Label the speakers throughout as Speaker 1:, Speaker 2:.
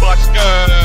Speaker 1: Buster.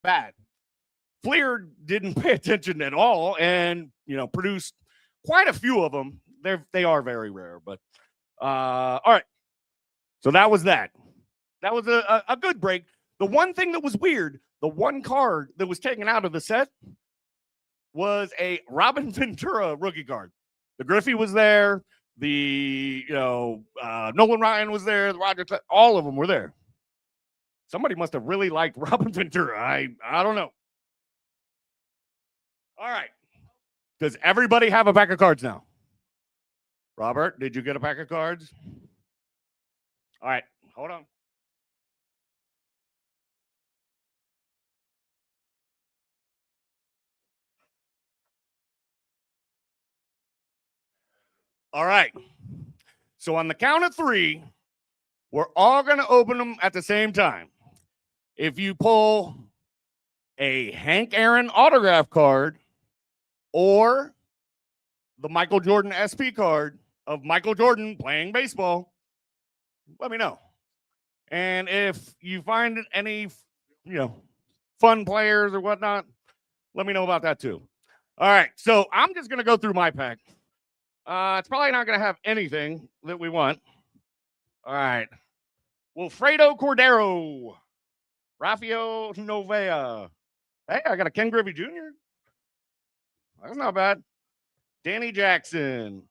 Speaker 2: bad. Fleer didn't pay attention at all and, produced quite a few of them. They are very rare, but all right. So that was that. That was a good break. The one thing that was weird, the one card that was taken out of the set was a Robin Ventura rookie card. The Griffey was there. The Nolan Ryan was there. The Roger, all of them were there. Somebody must have really liked Robin Ventura. I don't know. All right. Does everybody have a pack of cards now? Robert, did you get a pack of cards? All right. Hold on. All right. So on the count of 3, we're all going to open them at the same time. If you pull a Hank Aaron autograph card or the Michael Jordan SP card of Michael Jordan playing baseball, let me know. And if you find any, fun players or whatnot, let me know about that too. All right. So I'm just going to go through my pack. It's probably not going to have anything that we want. All right. Wilfredo Cordero. Rafael Novea. Hey, I got a Ken Griffey Jr. That's not bad. Danny Jackson.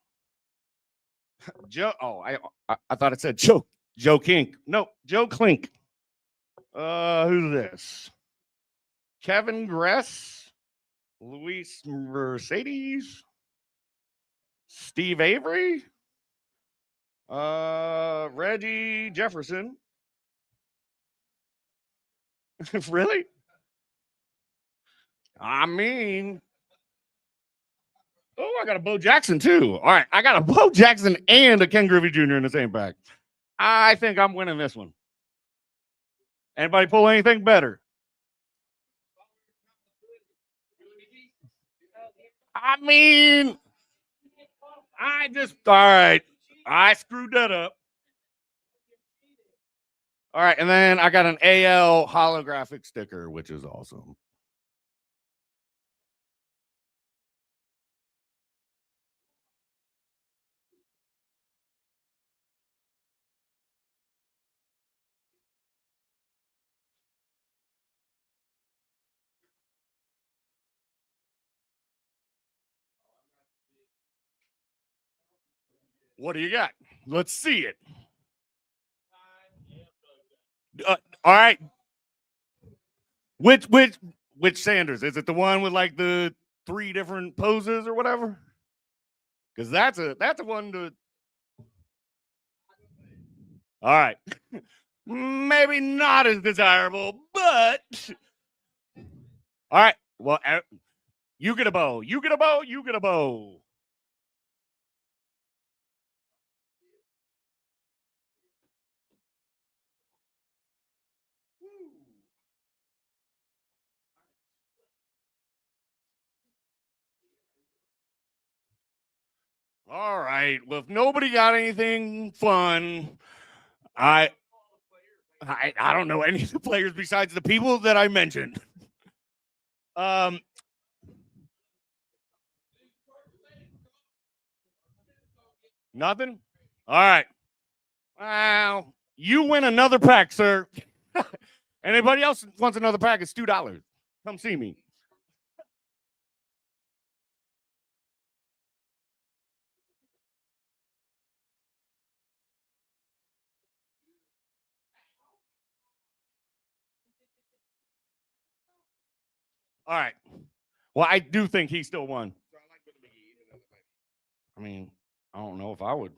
Speaker 2: Joe. Oh, I thought it said Joe Kink. No, Joe Klink. Who's this? Kevin Gress. Luis Mercedes. Steve Avery. Reggie Jefferson. Really? I mean, I got a Bo Jackson too. All right, I got a Bo Jackson and a Ken Griffey Jr. in the same pack. I think I'm winning this one. Anybody pull anything better? I mean, all right. I screwed that up. All right, and then I got an AL holographic sticker, which is awesome. What do you got? Let's see it. All right. Which Sanders? Is it the one with like the 3 different poses or whatever? Because that's a one to. All right. Maybe not as desirable, but all right. Well, you get a bow. You get a bow. You get a bow. All right. Well, if nobody got anything fun, I don't know any of the players besides the people that I mentioned. Nothing? All right. Well, you win another pack, sir. Anybody else wants another pack? It's $2. Come see me. All right. Well, I do think he still won. I mean, I don't know if I would.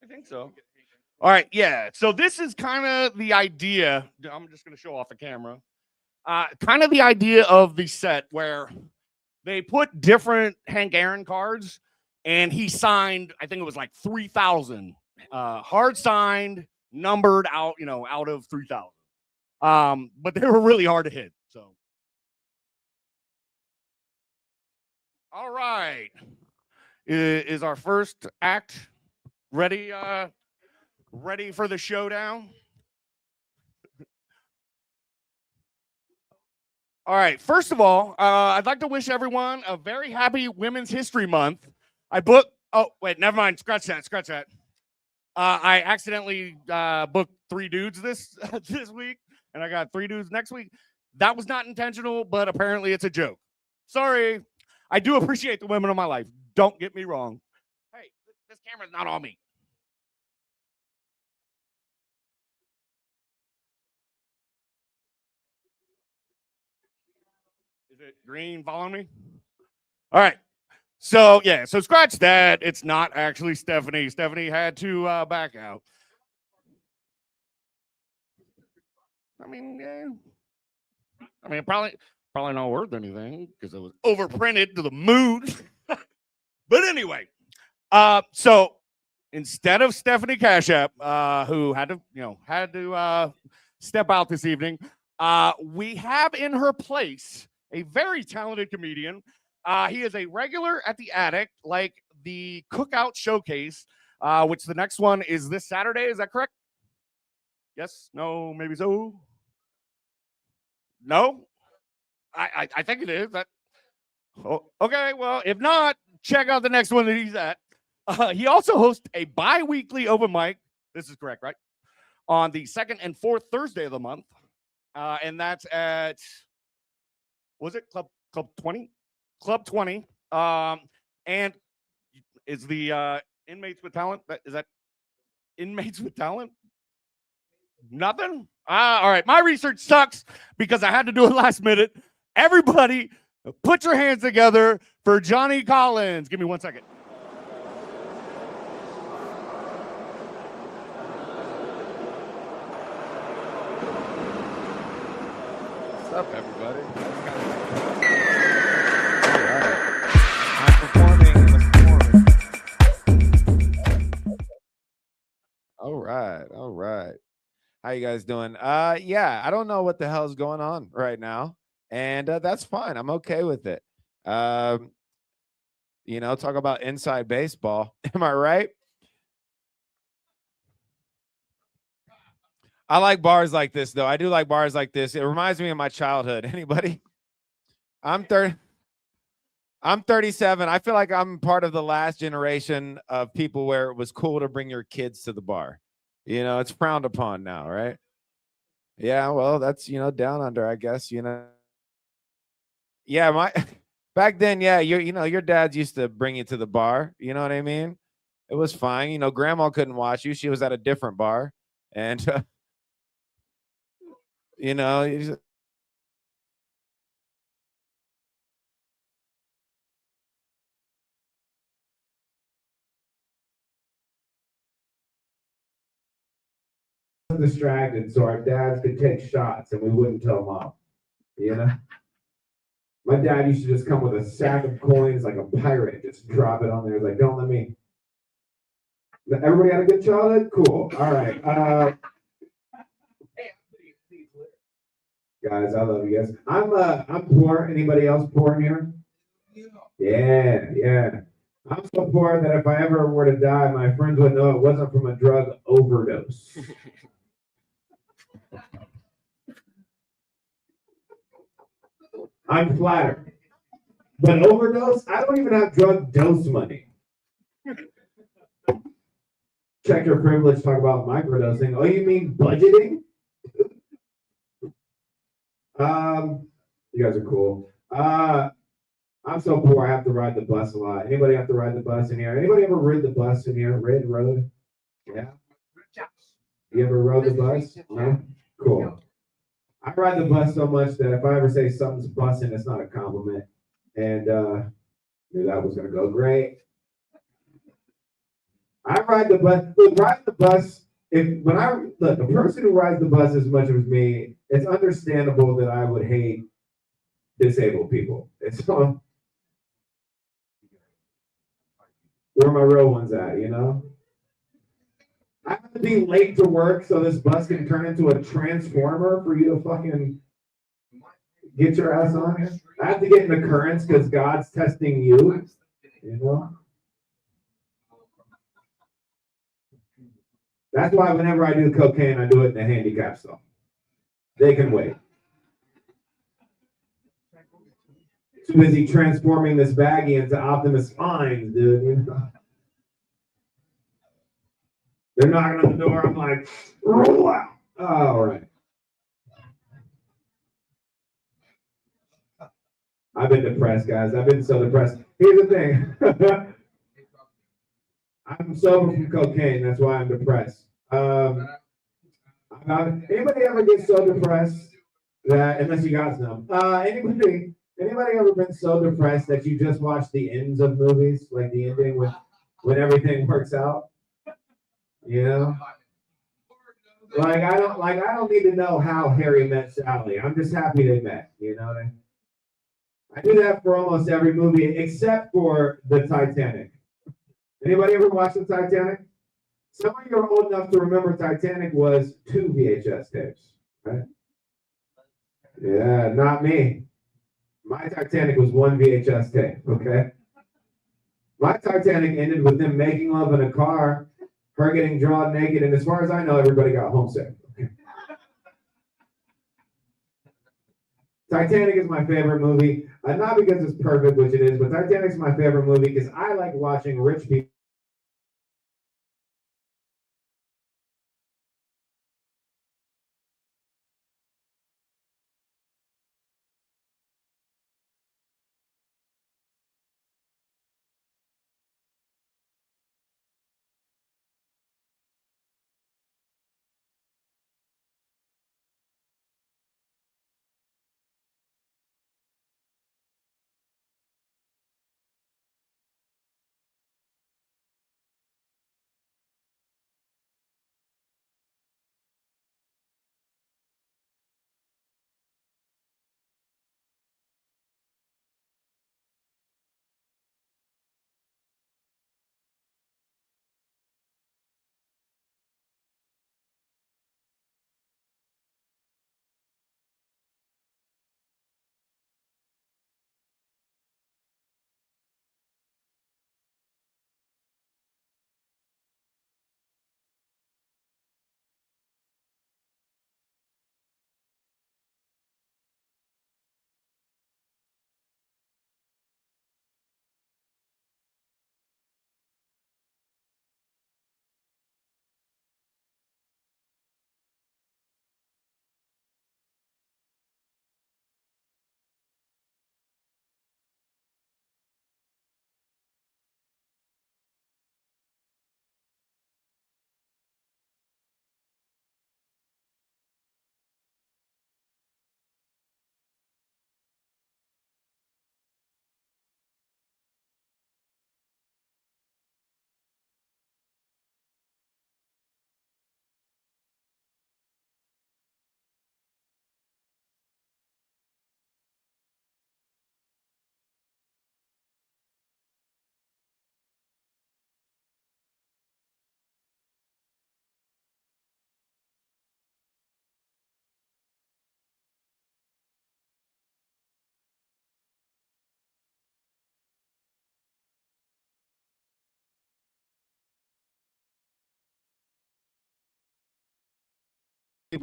Speaker 2: I think so. All right, yeah. So this is kind of the idea. I'm just going to show off the camera. Kind of the idea of the set where they put different Hank Aaron cards, and he signed, I think it was like 3,000 hard signed, numbered out, out of 3,000. But they were really hard to hit. So, all right, is our first act ready? Ready for the showdown? All right. First of all, I'd like to wish everyone a very happy Women's History Month. I booked. Oh, wait, never mind. Scratch that. Scratch that. I accidentally booked 3 dudes this week, and I got 3 dudes next week. That was not intentional, but apparently it's a joke. Sorry. I do appreciate the women of my life. Don't get me wrong. Hey, this camera's not on me. Is it green following me? All right. So, yeah. So, scratch that. It's not actually Stephanie. Stephanie had to back out. I mean, yeah. I mean, probably not worth anything because it was overprinted to the moon. But anyway, so instead of Stephanie Cashapp, who had to step out this evening, we have in her place a very talented comedian. He is a regular at the Attic, like the Cookout Showcase, which the next one is this Saturday. Is that correct? Yes? No? Maybe so? No? I think it is. Okay, well, if not, check out the next one that he's at. He also hosts a bi-weekly open mic. This is correct, right? On the 2nd and 4th Thursday of the month. And that's at, was it Club 20? Club 20. And is the Inmates with Talent? Is that Inmates with Talent? Nothing? All right. My research sucks because I had to do it last minute. Everybody, put your hands together for Johnny Collins. Give me 1 second. What's up, everybody?
Speaker 3: All right. How you guys doing? Yeah, I don't know what the hell's going on right now, and that's fine. I'm okay with it. Talk about inside baseball. Am I right? I like bars like this, though. I do like bars like this. It reminds me of my childhood. Anybody? I'm 37. I feel like I'm part of the last generation of people where it was cool to bring your kids to the bar. It's frowned upon now, right? Yeah, well, that's, down under, I guess, Yeah, back then, yeah, your dads used to bring you to the bar. You know what I mean? It was fine. Grandma couldn't watch you. She was at a different bar. And, distracted so our dads could take shots and we wouldn't tell mom. My dad used to just come with a sack of coins like a pirate, just drop it on there. Like, don't let me. Everybody had a good childhood? Cool. All right. Guys, I love you guys. I'm poor. Anybody else poor here? Yeah. I'm so poor that if I ever were to die, my friends would know it wasn't from a drug overdose. I'm flattered. But overdose, I don't even have drug dose money. Check your privilege, talk about microdosing. Oh, you mean budgeting? You guys are cool. I'm so poor I have to ride the bus a lot. Anybody have to ride the bus in here? Anybody ever rid the bus in here? Rode? Yeah. You ever rode the bus? No? Cool. I ride the bus so much that if I ever say something's bussing, it's not a compliment. And knew that was gonna go great. I ride the bus. Look, riding the bus. The person who rides the bus as much as me, it's understandable that I would hate disabled people. It's where my real ones at, I have to be late to work so this bus can turn into a transformer for you to fucking get your ass on here. I have to get in the currents because God's testing you. That's why whenever I do cocaine, I do it in a handicap cell. They can wait. Too busy transforming this baggie into Optimus Prime, dude. You know? They're knocking on the door. I'm like, roll out. Oh, all right. I've been depressed, guys. I've been so depressed. Here's the thing. I'm sober from cocaine. That's why I'm depressed. Anybody ever get so depressed that, unless you got some, anybody ever been so depressed that you just watch the ends of movies, like the ending when everything works out? You know? I don't need to know how Harry met Sally. I'm just happy they met. You know what I mean? I do that for almost every movie except for the Titanic. Anybody ever watch the Titanic? Some of you are old enough to remember Titanic was 2 VHS tapes, right? Yeah, not me. My Titanic was 1 VHS tape, okay? My Titanic ended with them making love in a car, her getting drawn naked, and as far as I know, everybody got homesick. Titanic is my favorite movie, not because it's perfect, which it is, but Titanic's my favorite movie because I like watching rich
Speaker 4: people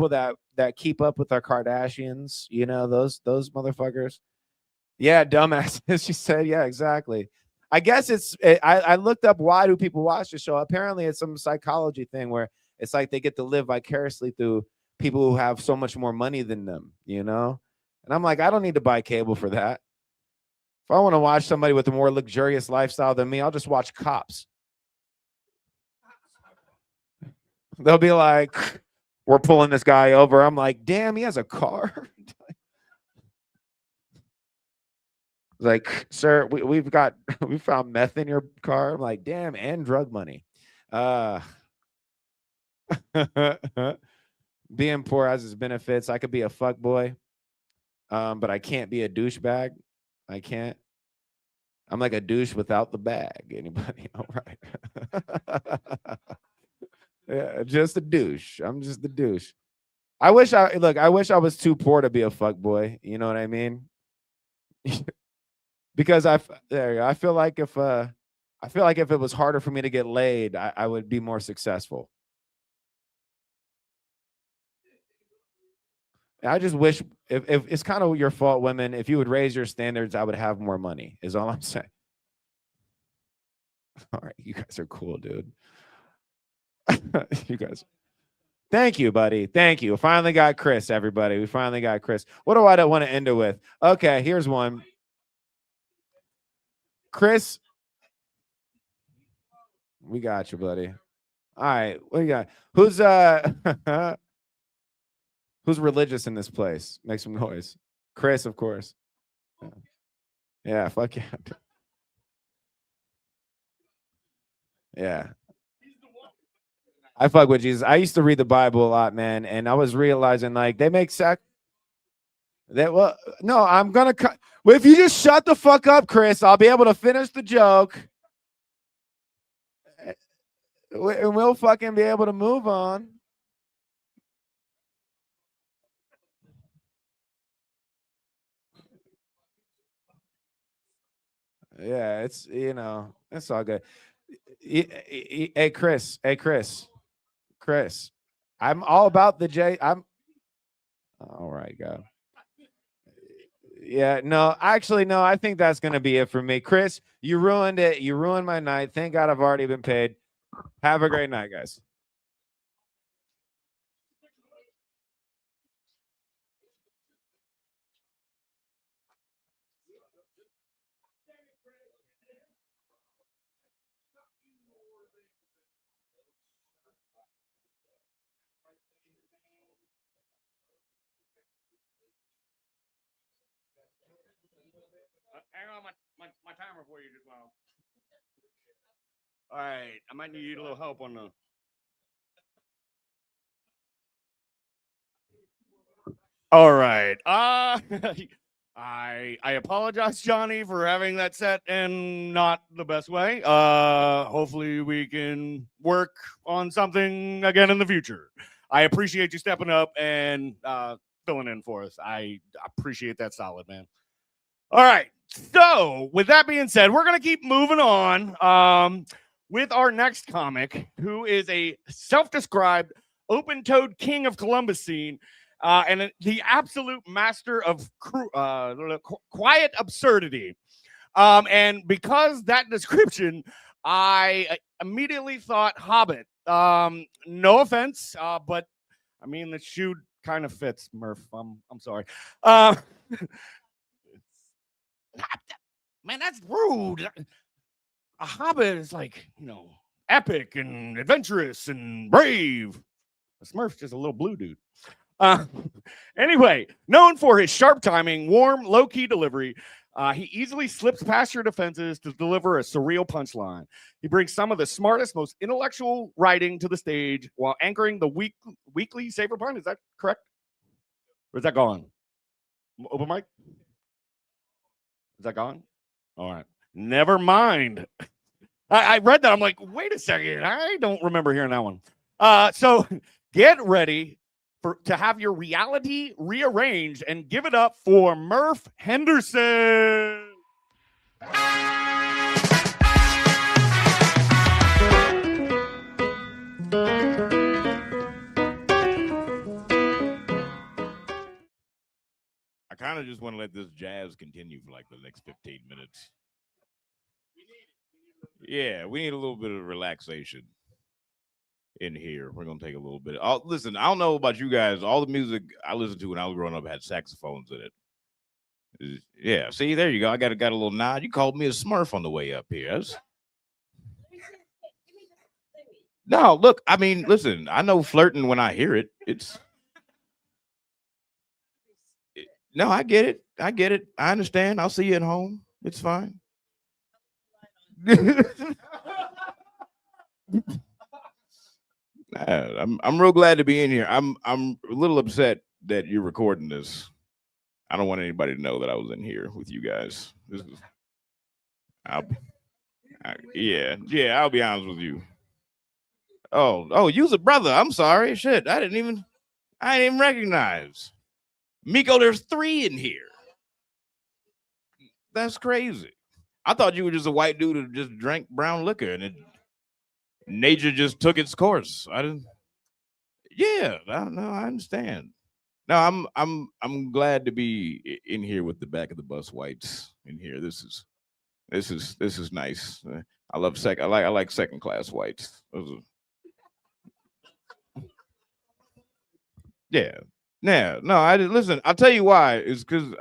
Speaker 4: that keep up with our Kardashians, you know, those motherfuckers. Yeah, dumbasses. She said, yeah, exactly. I guess I looked up why do people watch the show. Apparently it's some psychology thing where it's like they get to live vicariously through people who have so much more money than them, you know? And I'm like, I don't need to buy cable for that. If I want to watch somebody with a more luxurious lifestyle than me, I'll just watch Cops. They'll be like, we're pulling this guy over. I'm like, damn, he has a car. Like, sir, we found meth in your car. I'm like, damn, and drug money. Being poor has its benefits. I could be a fuck boy, but I can't be a douchebag. I can't. I'm like a douche without the bag. Anybody? All right. Yeah, just a douche. I'm just the douche. I wish I was too poor to be a fuck boy. You know what I mean? Because I feel like if it was harder for me to get laid, I would be more successful. I just wish if it's kind of your fault, women. If you would raise your standards, I would have more money. Is all I'm saying. All right, you guys are cool, dude. You guys. Thank you, buddy. Thank you. We finally got Chris, everybody. We finally got Chris. What do I want to end it with? Okay, here's one. Chris, we got you, buddy. All right, what do you got? Who's religious in this place? Make some noise. Chris, of course. Yeah, fuck yeah. Yeah. I fuck with Jesus. I used to read the Bible a lot, man, and I was realizing like they make no, I'm gonna cut. Well, if you just shut the fuck up, Chris, I'll be able to finish the joke, and we'll fucking be able to move on. Yeah, it's it's all good. Hey, Chris. Chris, I'm all about the J. I'm all right, go. Yeah, no, actually, no, I think that's gonna be it for me. Chris, you ruined it. You ruined my night. Thank God I've already been paid. Have a great night, guys.
Speaker 2: Hang on, my timer for you just now. All right, I might need a little help on the. All right. I apologize, Johnny, for having that set in not the best way. Hopefully we can work on something again in the future. I appreciate you stepping up and filling in for us. I appreciate that solid, man. All right. So, with that being said, we're going to keep moving on with our next comic, who is a self-described open-toed king of Columbus scene and the absolute master of quiet absurdity. And because that description, I immediately thought Hobbit. No offense, but I mean, the shoe kind of fits, Murph. I'm sorry. Man, that's rude. A hobbit is like, epic and adventurous and brave. A Smurf's just a little blue dude. Anyway, known for his sharp timing, warm, low-key delivery, he easily slips past your defenses to deliver a surreal punchline. He brings some of the smartest, most intellectual writing to the stage while anchoring the weekly Saver Pun. Is that correct? Or is that gone? Open mic? Is that gone? All right. Never mind. I read that. I'm like, wait a second. I don't remember hearing that one. So get ready to have your reality rearranged and give it up for Murph Henderson.
Speaker 1: I kind of just want to let this jazz continue for like the next 15 minutes. Yeah, we need a little bit of relaxation in here. We're gonna take a little bit. Listen, I don't know about you guys. All the music I listened to when I was growing up had saxophones in it. Yeah, see, there you go. I got a little nod. You called me a Smurf on the way up here. No, look, I mean, listen, I know flirting when I hear it. No, I get it. I understand. I'll see you at home. It's fine. I'm real glad to be in here. I'm a little upset that you're recording this. I don't want anybody to know that I was in here with you guys. Yeah, I'll be honest with you. Oh, you's a brother. I'm sorry. Shit, I didn't even recognize. Meko, there's 3 in here. That's crazy. I thought you were just a white dude who just drank brown liquor and nature just took its course. I didn't. Yeah, I understand. No, I'm glad to be in here with the back of the bus whites in here. This is nice. I like second class whites. Yeah. Yeah. No, listen, I'll tell you why. It's because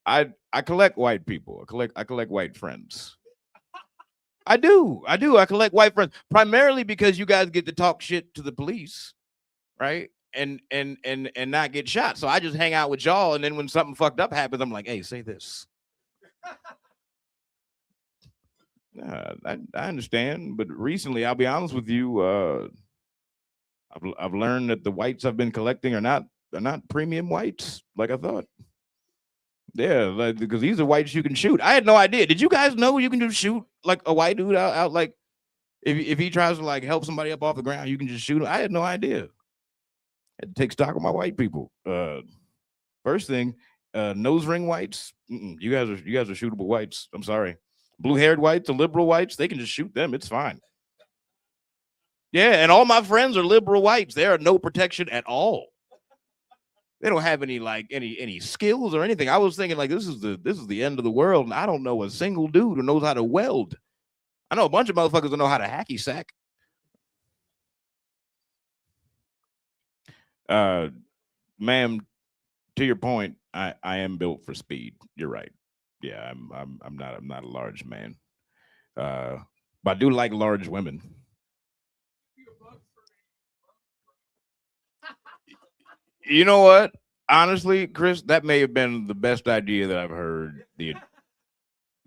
Speaker 1: I collect white people. I collect white friends. I do. I collect white friends primarily because you guys get to talk shit to the police, right? And not get shot. So I just hang out with y'all, and then when something fucked up happens, I'm like, hey, say this. I understand, but recently, I'll be honest with you, I've learned that the whites I've been collecting are not premium whites like I thought. Yeah, like, because these are whites you can shoot. I had no idea. Did you guys know you can just shoot like a white dude out like if he tries to like help somebody up off the ground, you can just shoot him? I had no idea. Had to take stock of my white people. First thing, nose ring whites. You guys are shootable whites. I'm sorry. Blue-haired whites, the liberal whites, they can just shoot them. It's fine. Yeah, and all my friends are liberal whites. They are no protection at all. They don't have any skills or anything. I was thinking like this is the end of the world, and I don't know a single dude who knows how to weld. I know a bunch of motherfuckers that know how to hacky sack. Ma'am, to your point, I am built for speed. You're right. Yeah, I'm not a large man. But I do like large women. You know what? Honestly, Chris, that may have been the best idea that I've heard the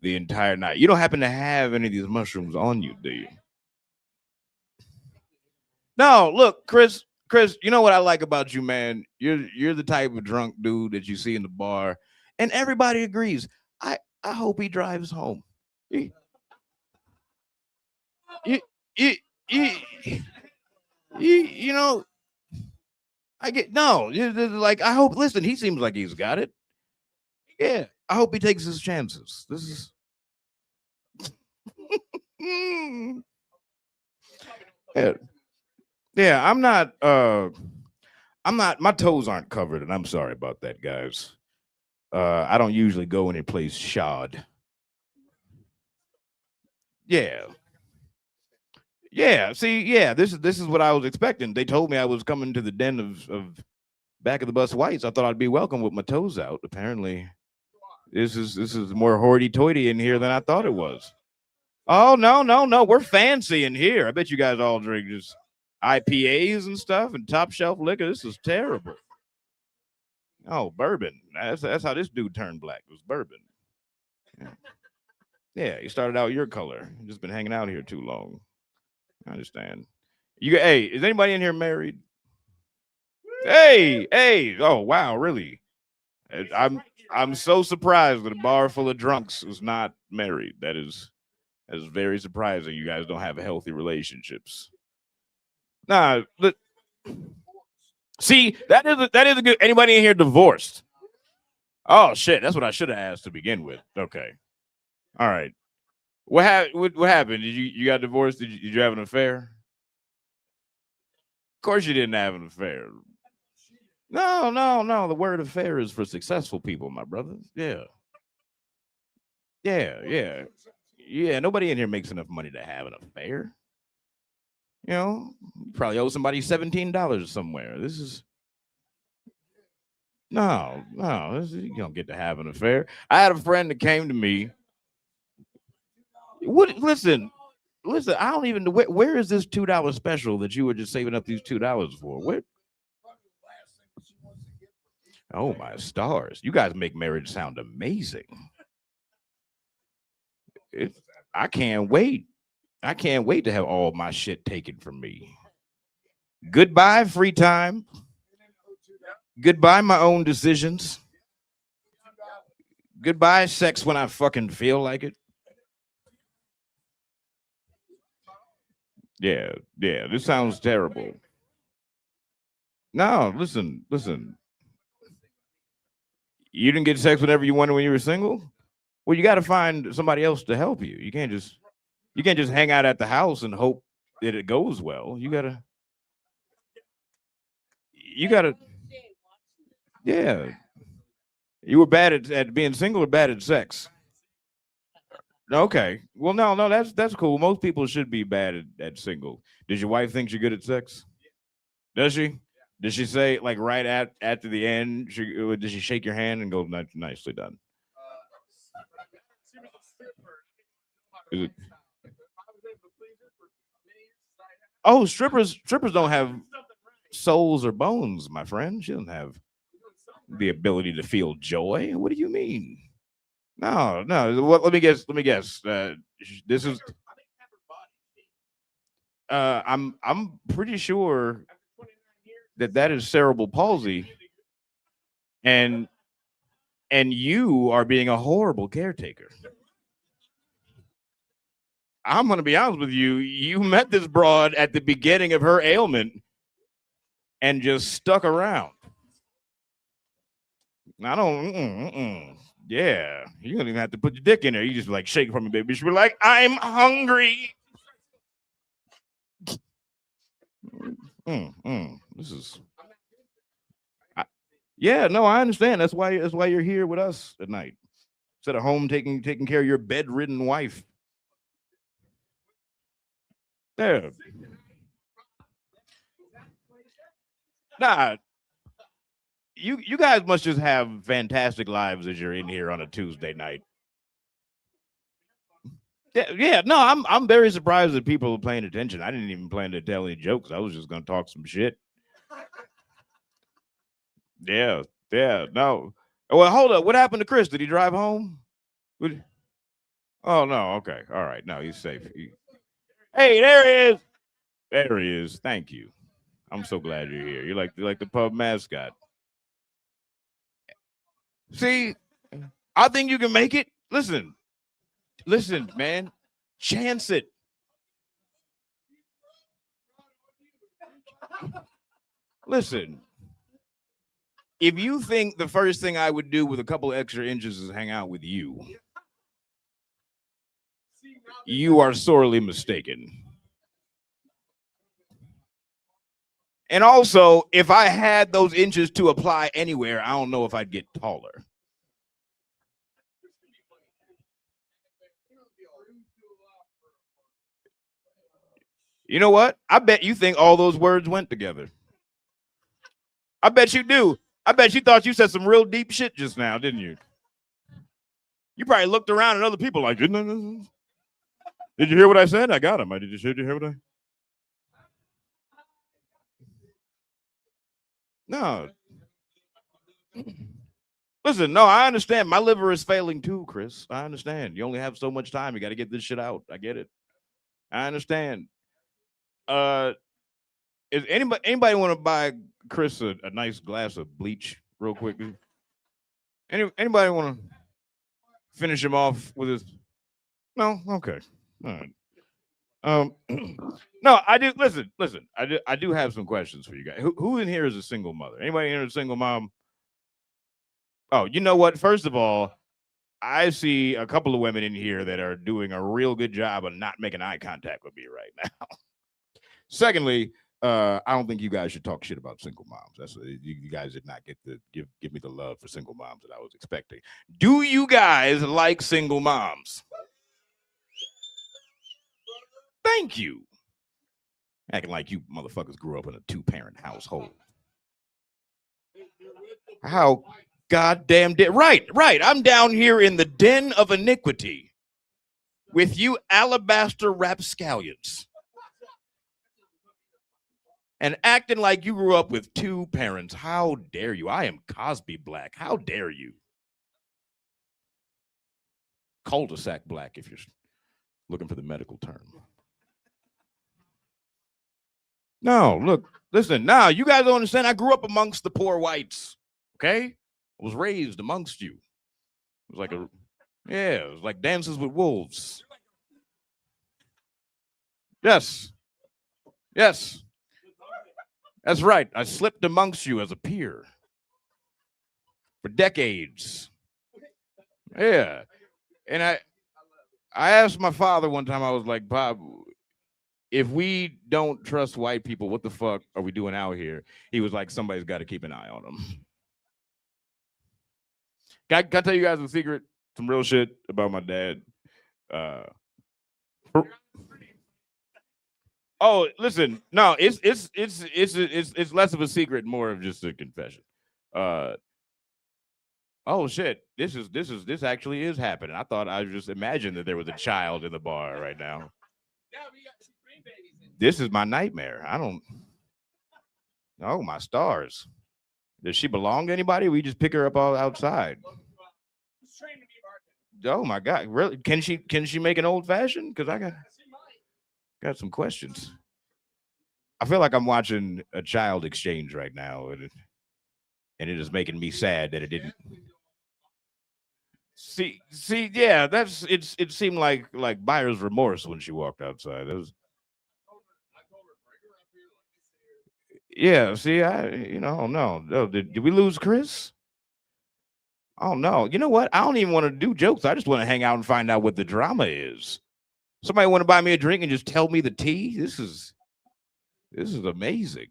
Speaker 1: entire night. You don't happen to have any of these mushrooms on you, do you? No, look, Chris, you know what I like about you, man? You're the type of drunk dude that you see in the bar, and everybody agrees. I hope he drives home. You, you, you, you, you know, I get no. Like I hope. Listen, he seems like he's got it. Yeah, I hope he takes his chances. This is. Yeah, yeah. I'm not. My toes aren't covered, and I'm sorry about that, guys. I don't usually go any place shod. Yeah, yeah. See, yeah. This is what I was expecting. They told me I was coming to the den of back of the bus whites. I thought I'd be welcome with my toes out. Apparently, this is more hoity-toity in here than I thought it was. Oh no. We're fancy in here. I bet you guys all drink just IPAs and stuff and top shelf liquor. This is terrible. Oh, bourbon. That's how this dude turned black. It was bourbon. Yeah. Yeah, he started out your color. Just been hanging out here too long. I understand. Hey, is anybody in here married? Hey. Oh, wow, really? I'm so surprised that a bar full of drunks is not married. That is very surprising. You guys don't have healthy relationships. Nah, look. See, that is a good. Anybody in here divorced? Oh shit, that's what I should have asked to begin with. Okay, all right. What happened? Did you got divorced? Did you have an affair? Of course you didn't have an affair. No. The word affair is for successful people, my brother. Yeah. Nobody in here makes enough money to have an affair. You know, you probably owe somebody $17 somewhere. This is no. You don't get to have an affair. I had a friend that came to me. What? Listen. I don't even know where is this $2 special that you were just saving up these $2 for? Where? Oh my stars! You guys make marriage sound amazing. I can't wait. I can't wait to have all my shit taken from me. Goodbye, free time. Goodbye, my own decisions. Goodbye, sex when I fucking feel like it. Yeah. This sounds terrible. No, listen. You didn't get sex whenever you wanted when you were single? Well, you got to find somebody else to help you. You can't just hang out at the house and hope that it goes well. You gotta Yeah. You were bad at being single or bad at sex? Okay. Well, no, that's cool. Most people should be bad at single. Does your wife think you're good at sex? Does she? Did she say like right after the end? Did she shake your hand and go, Nicely done"? Is it- Oh, strippers don't have souls or bones, my friend. She doesn't have the ability to feel joy. What do you mean? No. Let me guess. This is. I'm pretty sure that is cerebral palsy, and you are being a horrible caretaker. I'm gonna be honest with you. You met this broad at the beginning of her ailment and just stuck around. I don't. Yeah, you don't even have to put your dick in there. You just like shake it from me, baby. She be like, "I'm hungry." This is. Yeah, no, I understand. That's why you're here with us at night, instead of home taking care of your bedridden wife. Yeah. Nah, you guys must just have fantastic lives as you're in here on a Tuesday night. Yeah. No, I'm very surprised that people are paying attention. I didn't even plan to tell any jokes. I was just gonna talk some shit. Yeah. No. Well, hold up. What happened to Chris? Did he drive home? Oh no. Okay. All right. No, he's safe. Hey, there he is. There he is. Thank you. I'm so glad you're here. You're like the pub mascot. See, I think you can make it. Listen, man. Chance it. Listen. If you think the first thing I would do with a couple of extra inches is hang out with you, you are sorely mistaken. And also, if I had those inches to apply anywhere, I don't know if I'd get taller. You know what? I bet you think all those words went together. I bet you do. I bet you thought you said some real deep shit just now, didn't you? You probably looked around at other people like, did you hear what I said? I got him. Did you hear what I? No. Listen, no, I understand. My liver is failing too, Chris. I understand. You only have so much time. You got to get this shit out. I get it. I understand. Is anybody want to buy Chris a nice glass of bleach real quick? Anybody want to finish him off with his? No, okay, all right. No, I do. Listen. I do have some questions for you guys. Who in here is a single mother? Anybody in here a single mom? Oh, you know what? First of all, I see a couple of women in here that are doing a real good job of not making eye contact with me right now. Secondly, I don't think you guys should talk shit about single moms. That's you guys did not get to give me the love for single moms that I was expecting. Do you guys like single moms? Thank you. Acting like you motherfuckers grew up in a 2-parent household. How goddamn right. I'm down here in the den of iniquity with you alabaster rapscallions. And acting like you grew up with 2 parents. How dare you? I am Cosby black. How dare you? Cul-de-sac black, if you're looking for the medical term. No, look, listen, now you guys don't understand. I grew up amongst the poor whites. Okay? I was raised amongst you. It was like Dances with Wolves. Yes. That's right. I slipped amongst you as a peer for decades. Yeah. And I asked my father one time, I was like, Bob, if we don't trust white people, what the fuck are we doing out here? He was like, somebody's got to keep an eye on them. Can I tell you guys a secret? Some real shit about my dad. Oh, listen, no, it's less of a secret, more of just a confession. Oh shit, this actually is happening. I thought I just imagined that there was a child in the bar right now. This is my nightmare. I don't. Oh my stars. Does she belong to anybody? We just pick her up all outside. Oh my god, really? Can she make an old fashioned? Because I got some questions. I feel like I'm watching a child exchange right now, and it is making me sad that it didn't. See, yeah, it seemed like buyer's remorse when she walked outside. That was, yeah. See, no. Did we lose Chris? Oh no. You know what? I don't even want to do jokes. I just want to hang out and find out what the drama is. Somebody want to buy me a drink and just tell me the tea? This is amazing.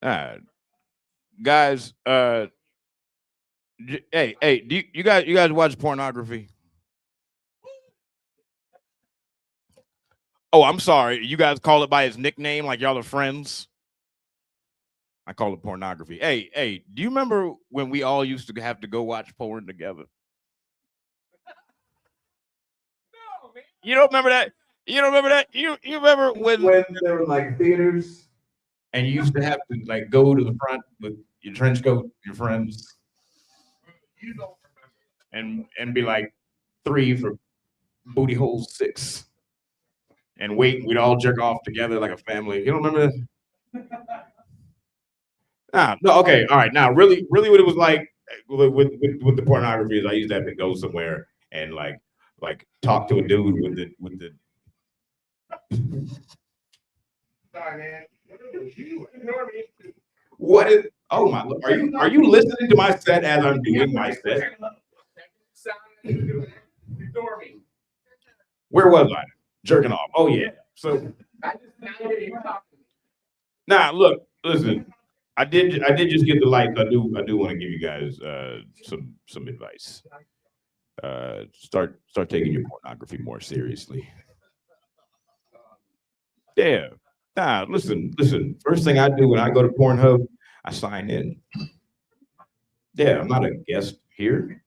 Speaker 1: All right. Guys, hey, do you guys watch pornography? Oh, I'm sorry. You guys call it by his nickname like y'all are friends? I call it pornography. Hey, do you remember when we all used to have to go watch porn together? No, man. You don't remember that? You don't remember that? You remember when
Speaker 3: there were like theaters
Speaker 1: and you used to have to like go to the front with your trench coat, your friends, and be like 3 for booty hole 6, and wait, we'd all jerk off together like a family. You don't remember that? No, okay, all right. Now, really, what it was like with the pornography is I used to have to go somewhere and like talk to a dude with the. Sorry, man. What is? Oh my! Are you listening to my set as I'm doing my set? Where was I? Jerking off. Oh yeah. So. Nah, look, listen. I did just get the lights. I do want to give you guys some advice. Start taking your pornography more seriously. Yeah. Nah, listen. First thing I do when I go to Pornhub, I sign in. Yeah, I'm not a guest here.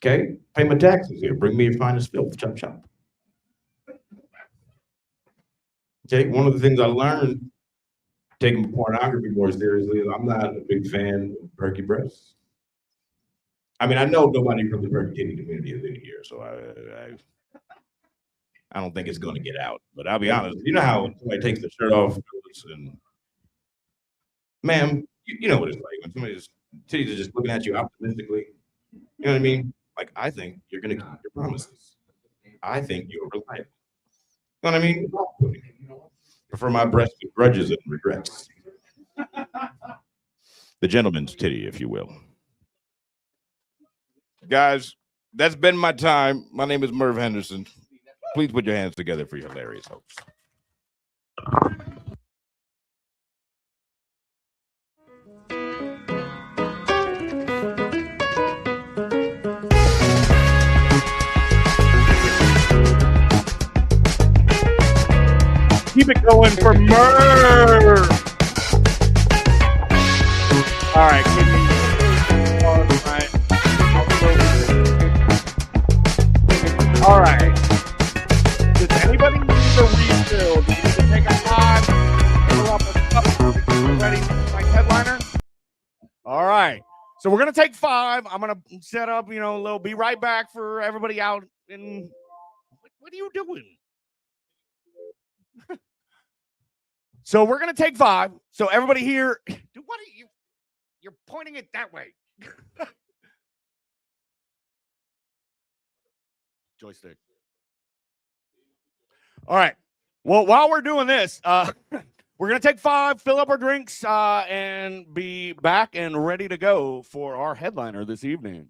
Speaker 1: Okay, pay my taxes here. Bring me your finest filth. Chop chop. Okay, one of the things I learned taking pornography more seriously is I'm not a big fan of perky breasts. I mean, I know nobody from the perky titty community is in here, so I don't think it's going to get out. But I'll be honest, you know how somebody takes the shirt off and, ma'am, you know what it's like when somebody's titties are just looking at you optimistically. You know what I mean? Like, I think you're going to keep your promises. I think you're reliable. You know what I mean? Prefer my breast with grudges and regrets. The gentleman's titty, if you will. Guys, that's been my time. My name is Murph Henderson. Please put your hands together for your hilarious host.
Speaker 2: Keep it going for Murph. All right, give me. All right. Does anybody need a refill? Do you need to take a hot, fill up a cup, ready like headliner? All right. So we're gonna take 5. I'm gonna set up, a little. Be right back for everybody out in. What are you doing? So we're gonna take 5. So everybody here, dude, what are you? You're pointing it that way. Joystick. All right. Well, while we're doing this, we're gonna take 5, fill up our drinks, and be back and ready to go for our headliner this evening.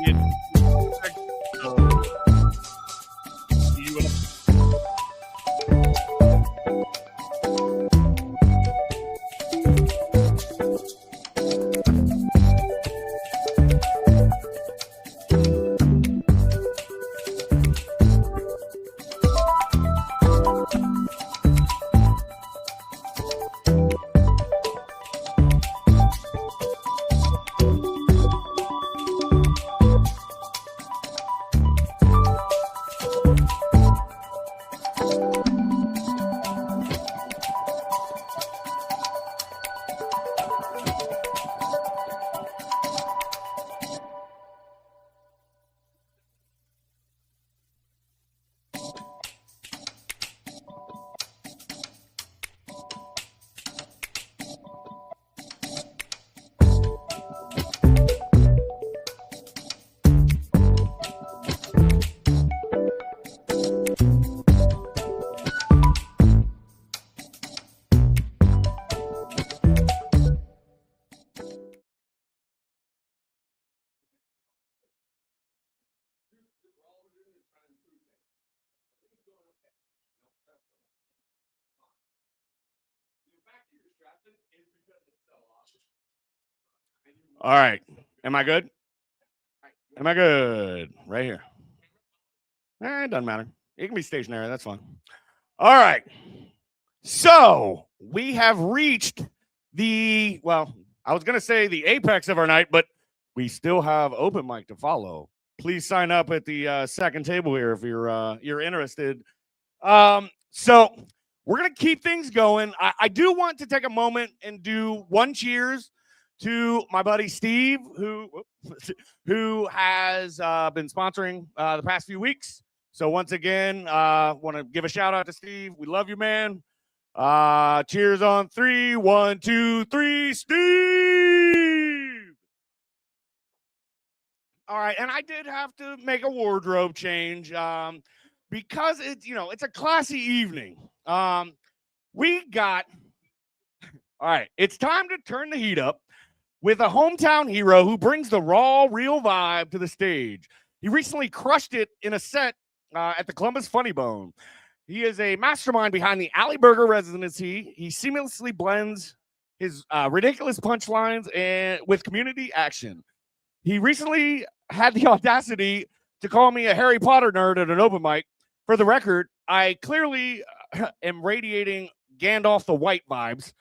Speaker 2: get. See you in a All right. Am I good? Am I good? Right here. It doesn't matter. It can be stationary. That's fine. All right. So we have reached the, well, I was going to say the apex of our night, but we still have open mic to follow. Please sign up at the second table here if you're interested. So we're going to keep things going. I do want to take a moment and do one cheers to my buddy Steve, who has been sponsoring the past few weeks. So once again, want to give a shout out to Steve. We love you, man. Cheers on 3. 1, 2, 3, Steve. All right, and I did have to make a wardrobe change because it's a classy evening. We got all right. It's time to turn the heat up with a hometown hero who brings the raw, real vibe to the stage. He recently crushed it in a set at the Columbus Funny Bone. He is a mastermind behind the Alley Burger residency. He seamlessly blends his ridiculous punchlines and with community action. He recently had the audacity to call me a Harry Potter nerd at an open mic. For the record, I clearly am radiating Gandalf the White vibes.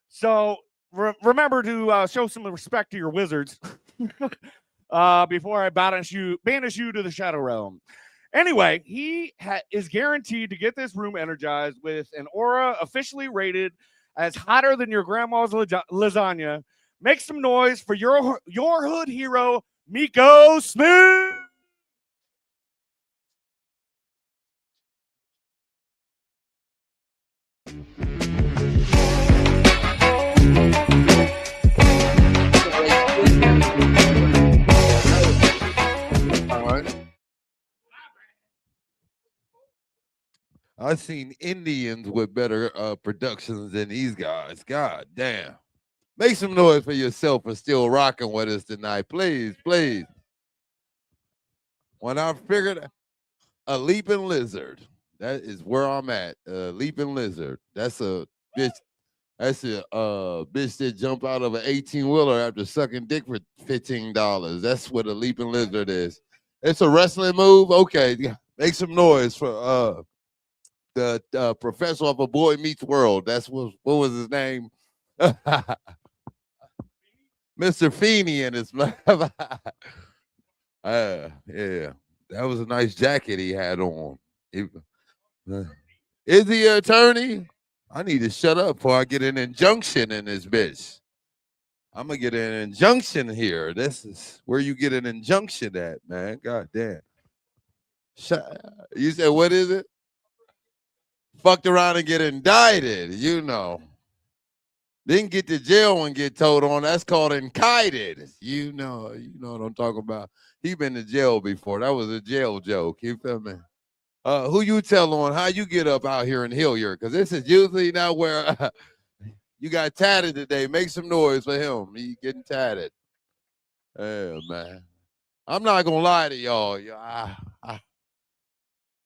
Speaker 2: So remember to show some respect to your wizards before I banish you to the Shadow Realm. Anyway, he is guaranteed to get this room energized with an aura officially rated as hotter than your grandma's lasagna. Make some noise for your hood hero, Meko Smith.
Speaker 5: I've seen Indians with better productions than these guys. God damn. Make some noise for yourself for still rocking with us tonight. Please, please. When I figured a leaping lizard, that is where I'm at. Leaping lizard. That's a bitch. That's a bitch that jumped out of an 18-wheeler after sucking dick for $15. That's what a leaping lizard is. It's a wrestling move. Okay, make some noise for the professor of A Boy Meets World. That's what was his name? Mr. Feeney and his yeah, that was a nice jacket he had on. Is he an attorney? I need to shut up before I get an injunction in this bitch. I'm gonna get an injunction here. This is where you get an injunction at, man. God damn. You said, what is it? Fucked around and get indicted, you know. Didn't get to jail and get told on. That's called indicted. You know what I'm talking about. He been to jail before. That was a jail joke. You feel me? Who you tell on how you get up out here in Hilliard? Because this is usually not where you got tatted today. Make some noise for him. He getting tatted. Yeah, man. I'm not gonna lie to y'all.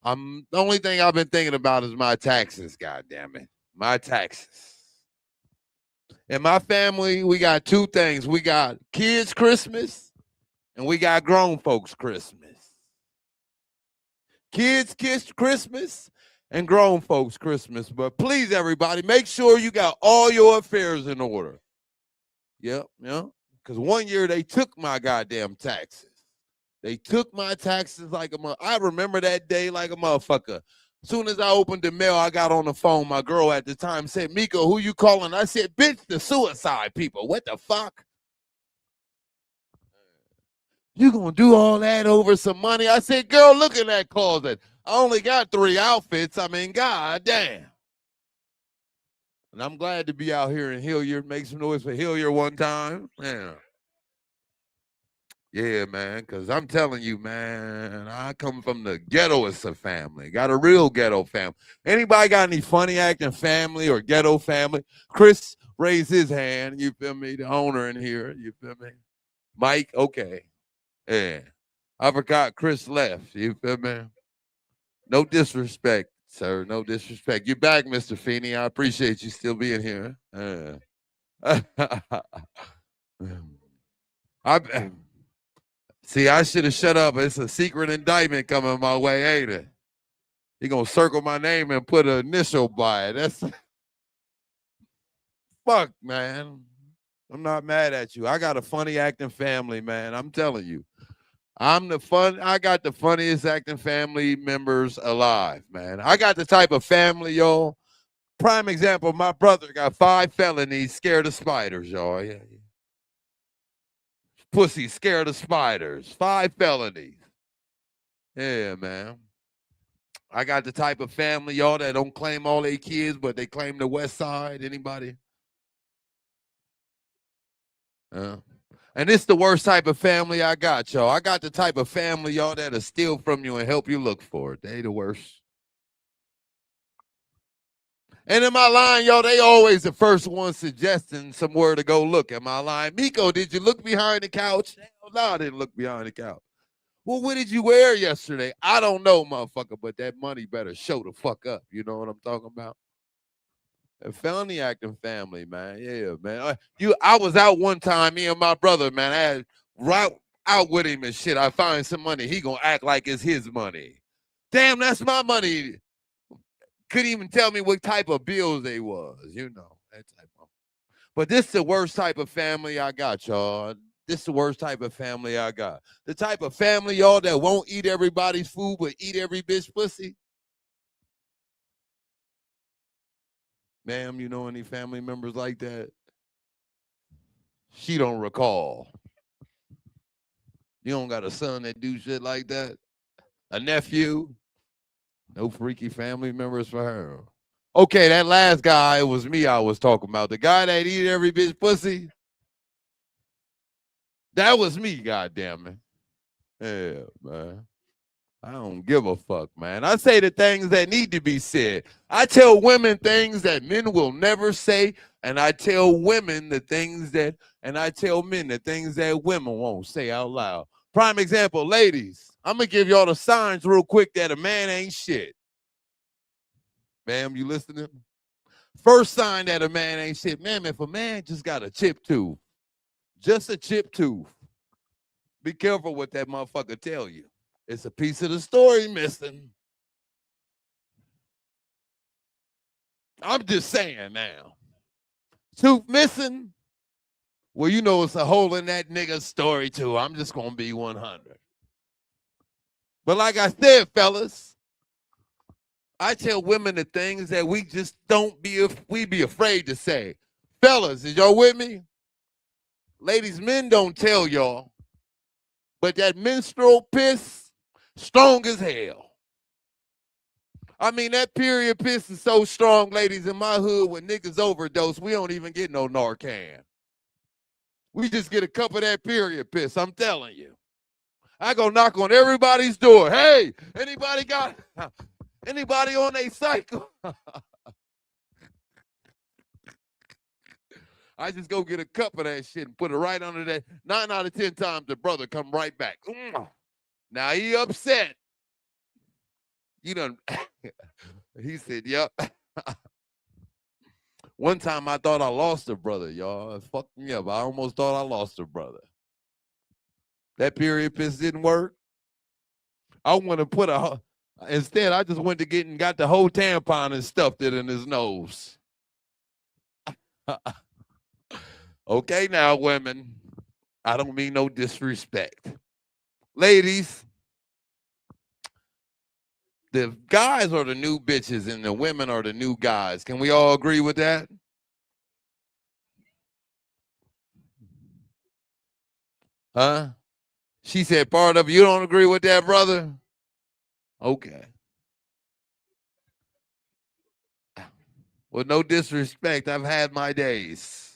Speaker 5: I'm the only thing I've been thinking about is my taxes. God damn it, my taxes. In my family, we got two things: we got kids' Christmas, and we got grown folks' Christmas. Kids' Christmas and grown folks' Christmas. But please, everybody, make sure you got all your affairs in order. Yep. Because one year they took my goddamn taxes. They took my taxes like a mother. I remember that day like a motherfucker. As soon as I opened the mail, I got on the phone. My girl at the time said, Meko, who you calling? I said, bitch, the suicide people. What the fuck? You gonna do all that over some money? I said, girl, look in that closet. I only got 3 outfits. I mean, god damn. And I'm glad to be out here in Hilliard. Make some noise for Hilliard one time. Yeah. Yeah, man, because I'm telling you, man, I come from the ghettoest of family. Got a real ghetto family. Anybody got any funny acting family or ghetto family? Chris raised his hand. You feel me? The owner in here. You feel me? Mike, okay. Yeah. I forgot Chris left. You feel me? No disrespect, sir. No disrespect. You're back, Mr. Feeney. I appreciate you still being here. See, I should have shut up. It's a secret indictment coming my way, ain't it? He gonna circle my name and put an initial by it. That's fuck, man. I'm not mad at you. I got a funny acting family, man. I'm telling you. I got the funniest acting family members alive, man. I got the type of family, y'all. Prime example, my brother got 5 felonies, scared of spiders, y'all. Yeah. Pussy scared of spiders. 5 felonies. Yeah, man. I got the type of family, y'all, that don't claim all their kids, but they claim the West Side. Anybody? And it's the worst type of family I got, y'all. I got the type of family, y'all, that'll steal from you and help you look for it. They the worst. And in my line, y'all, they always the first one suggesting somewhere to go look. Am I lying? Meko, did you look behind the couch? Hell no, I didn't look behind the couch. Well, what did you wear yesterday? I don't know, motherfucker, but that money better show the fuck up. You know what I'm talking about? A felony acting family, man. Yeah, man. I was out one time, me and my brother, man. I had right out with him and shit. I find some money. He gonna act like it's his money. Damn, that's my money. Couldn't even tell me what type of bills they was, you know. That type of. But this is the worst type of family I got, y'all. This is the worst type of family I got. The type of family, y'all, that won't eat everybody's food, but eat every bitch pussy. Ma'am, you know any family members like that? She don't recall. You don't got a son that do shit like that? A nephew? No freaky family members for her. Okay, that last guy was me I was talking about. The guy that eat every bitch pussy. That was me, goddamn it. Yeah, man. I don't give a fuck, man. I say the things that need to be said. I tell women things that men will never say, and I tell women the things that, and I tell men the things that women won't say out loud. Prime example, ladies, I'm going to give y'all the signs real quick that a man ain't shit. Ma'am, you listening? First sign that a man ain't shit. Ma'am, if a man just got a chip tooth, just a chip tooth, be careful what that motherfucker tell you. It's a piece of the story missing. I'm just saying now. Tooth missing? Well, you know it's a hole in that nigga's story too. I'm just going to be 100. But like I said, fellas, I tell women the things that we just we be afraid to say. Fellas, is y'all with me? Ladies, men don't tell y'all. But that menstrual piss, strong as hell. I mean, that period piss is so strong, ladies, in my hood, when niggas overdose, we don't even get no Narcan. We just get a cup of that period piss, I'm telling you. I go knock on everybody's door. Hey, anybody on their cycle? I just go get a cup of that shit and put it right under that. 9 out of 10 times the brother come right back. Now he upset. You done. He said, yep. One time I thought I lost a brother, y'all. It fucked me up. I almost thought I lost a brother. That period piss didn't work. I want to put instead I just went to get and got the whole tampon and stuffed it in his nose. Okay, now, women, I don't mean no disrespect. Ladies, the guys are the new bitches and the women are the new guys. Can we all agree with that? Huh? She said part of you don't agree with that, brother? Okay. Well, no disrespect. I've had my days.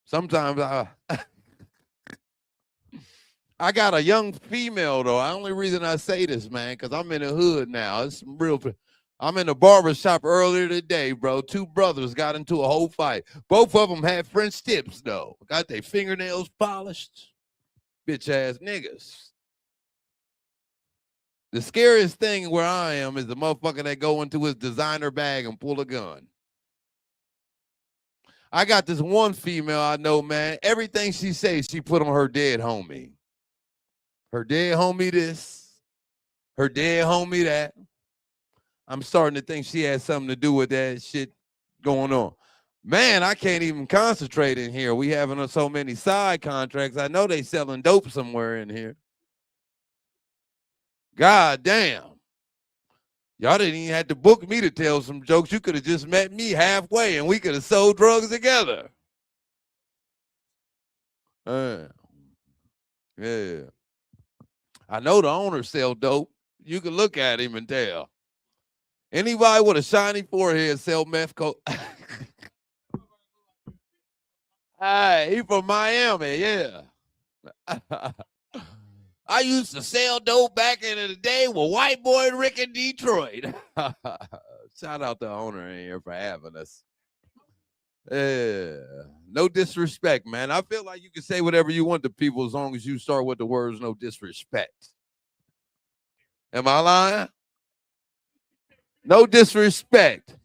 Speaker 5: Sometimes I got a young female, though. The only reason I say this, man, because I'm in the hood now. It's real. I'm in the barber shop earlier today, bro. 2 brothers got into a whole fight. Both of them had French tips, though. Got their fingernails polished. Bitch-ass niggas. The scariest thing where I am is the motherfucker that go into his designer bag and pull a gun. I got this one female I know, man. Everything she says, she put on her dead homie. Her dead homie this. Her dead homie that. I'm starting to think she has something to do with that shit going on. Man, I can't even concentrate in here. We having so many side contracts. I know they selling dope somewhere in here. God damn. Y'all didn't even have to book me to tell some jokes. You could have just met me halfway and we could have sold drugs together. Yeah. I know the owner sell dope. You can look at him and tell. Anybody with a shiny forehead sell meth coat. Hey, he from Miami, yeah. I used to sell dope back in the day with White Boy Rick in Detroit. Shout out the owner in here for having us. Yeah, no disrespect, man. I feel like you can say whatever you want to people as long as you start with the words no disrespect. Am I lying? No disrespect.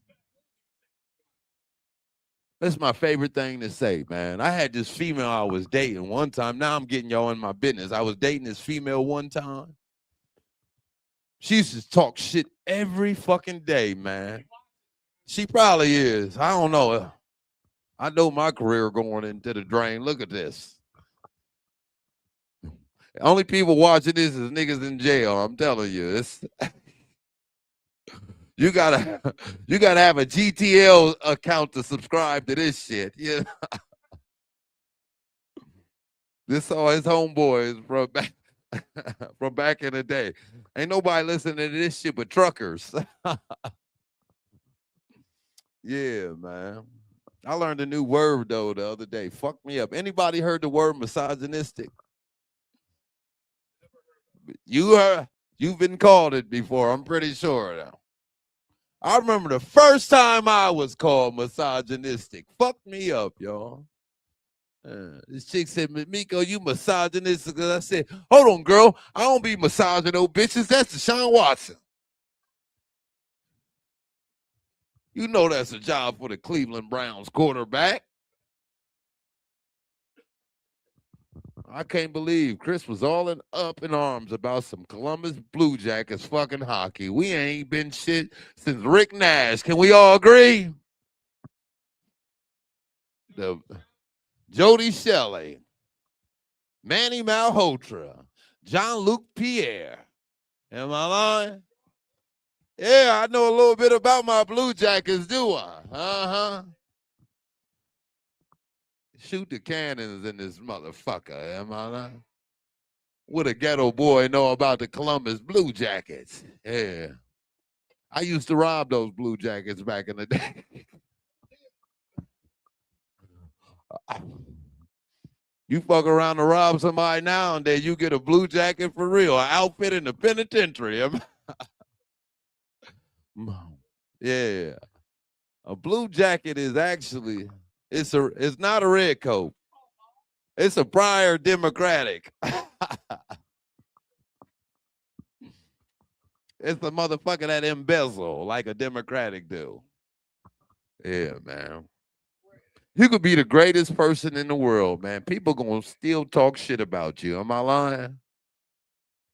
Speaker 5: That's my favorite thing to say, man. I had this female I was dating one time. Now I'm getting y'all in my business. I was dating this female one time. She used to talk shit every fucking day, man. She probably is. I don't know. I know my career going into the drain. Look at this. The only people watching this is niggas in jail. I'm telling you. It's You gotta have a GTL account to subscribe to this shit. Yeah. This all his homeboys from back in the day. Ain't nobody listening to this shit but truckers. Yeah, man. I learned a new word though the other day. Fuck me up. Anybody heard the word misogynistic? You've been called it before. I'm pretty sure now. I remember the first time I was called misogynistic. Fuck me up, y'all. This chick said, Meko, you misogynistic. I said, hold on, girl. I don't be massaging no bitches. That's Deshaun Watson. You know that's a job for the Cleveland Browns quarterback. I can't believe Chris was all up in arms about some Columbus Blue Jackets fucking hockey. We ain't been shit since Rick Nash. Can we all agree? Jody Shelley, Manny Malhotra, Jean-Luc Pierre. Am I lying? Yeah, I know a little bit about my Blue Jackets, do I? Uh-huh. Shoot the cannons in this motherfucker, am I not? What a ghetto boy know about the Columbus Blue Jackets. Yeah. I used to rob those Blue Jackets back in the day. You fuck around to rob somebody now and then you get a blue jacket for real, an outfit in the penitentiary. Yeah. A blue jacket is actually, it's not a red coat. It's a prior Democratic. It's the motherfucker that embezzle like a Democratic do. Yeah, man. You could be the greatest person in the world, man. People gonna still talk shit about you. Am I lying?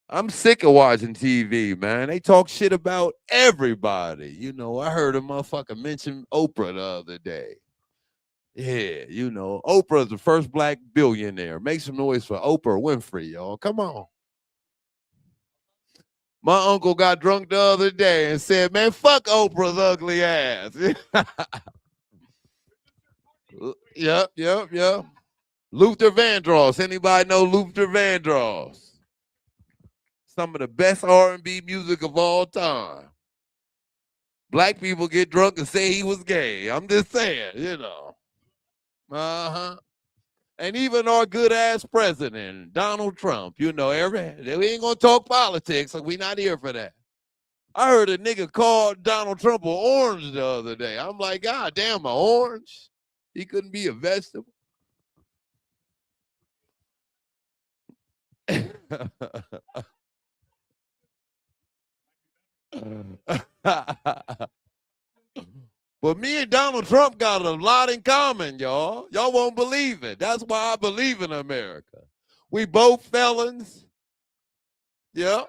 Speaker 5: I'm sick of watching TV, man. They talk shit about everybody. You know, I heard a motherfucker mention Oprah the other day. Yeah, you know, Oprah's the first black billionaire. Make some noise for Oprah Winfrey, y'all. Come on. My uncle got drunk the other day and said, man, fuck Oprah's ugly ass. Yep. Luther Vandross. Anybody know Luther Vandross? Some of the best R&B music of all time. Black people get drunk and say he was gay. I'm just saying, you know. And even our good ass president, Donald Trump, you know, we ain't gonna talk politics, so we not here for that. I heard a nigga call Donald Trump an orange the other day. I'm like, God damn, an orange? He couldn't be a vegetable. But me and Donald Trump got a lot in common, y'all. Y'all won't believe it. That's why I believe in America. We both felons. Yep.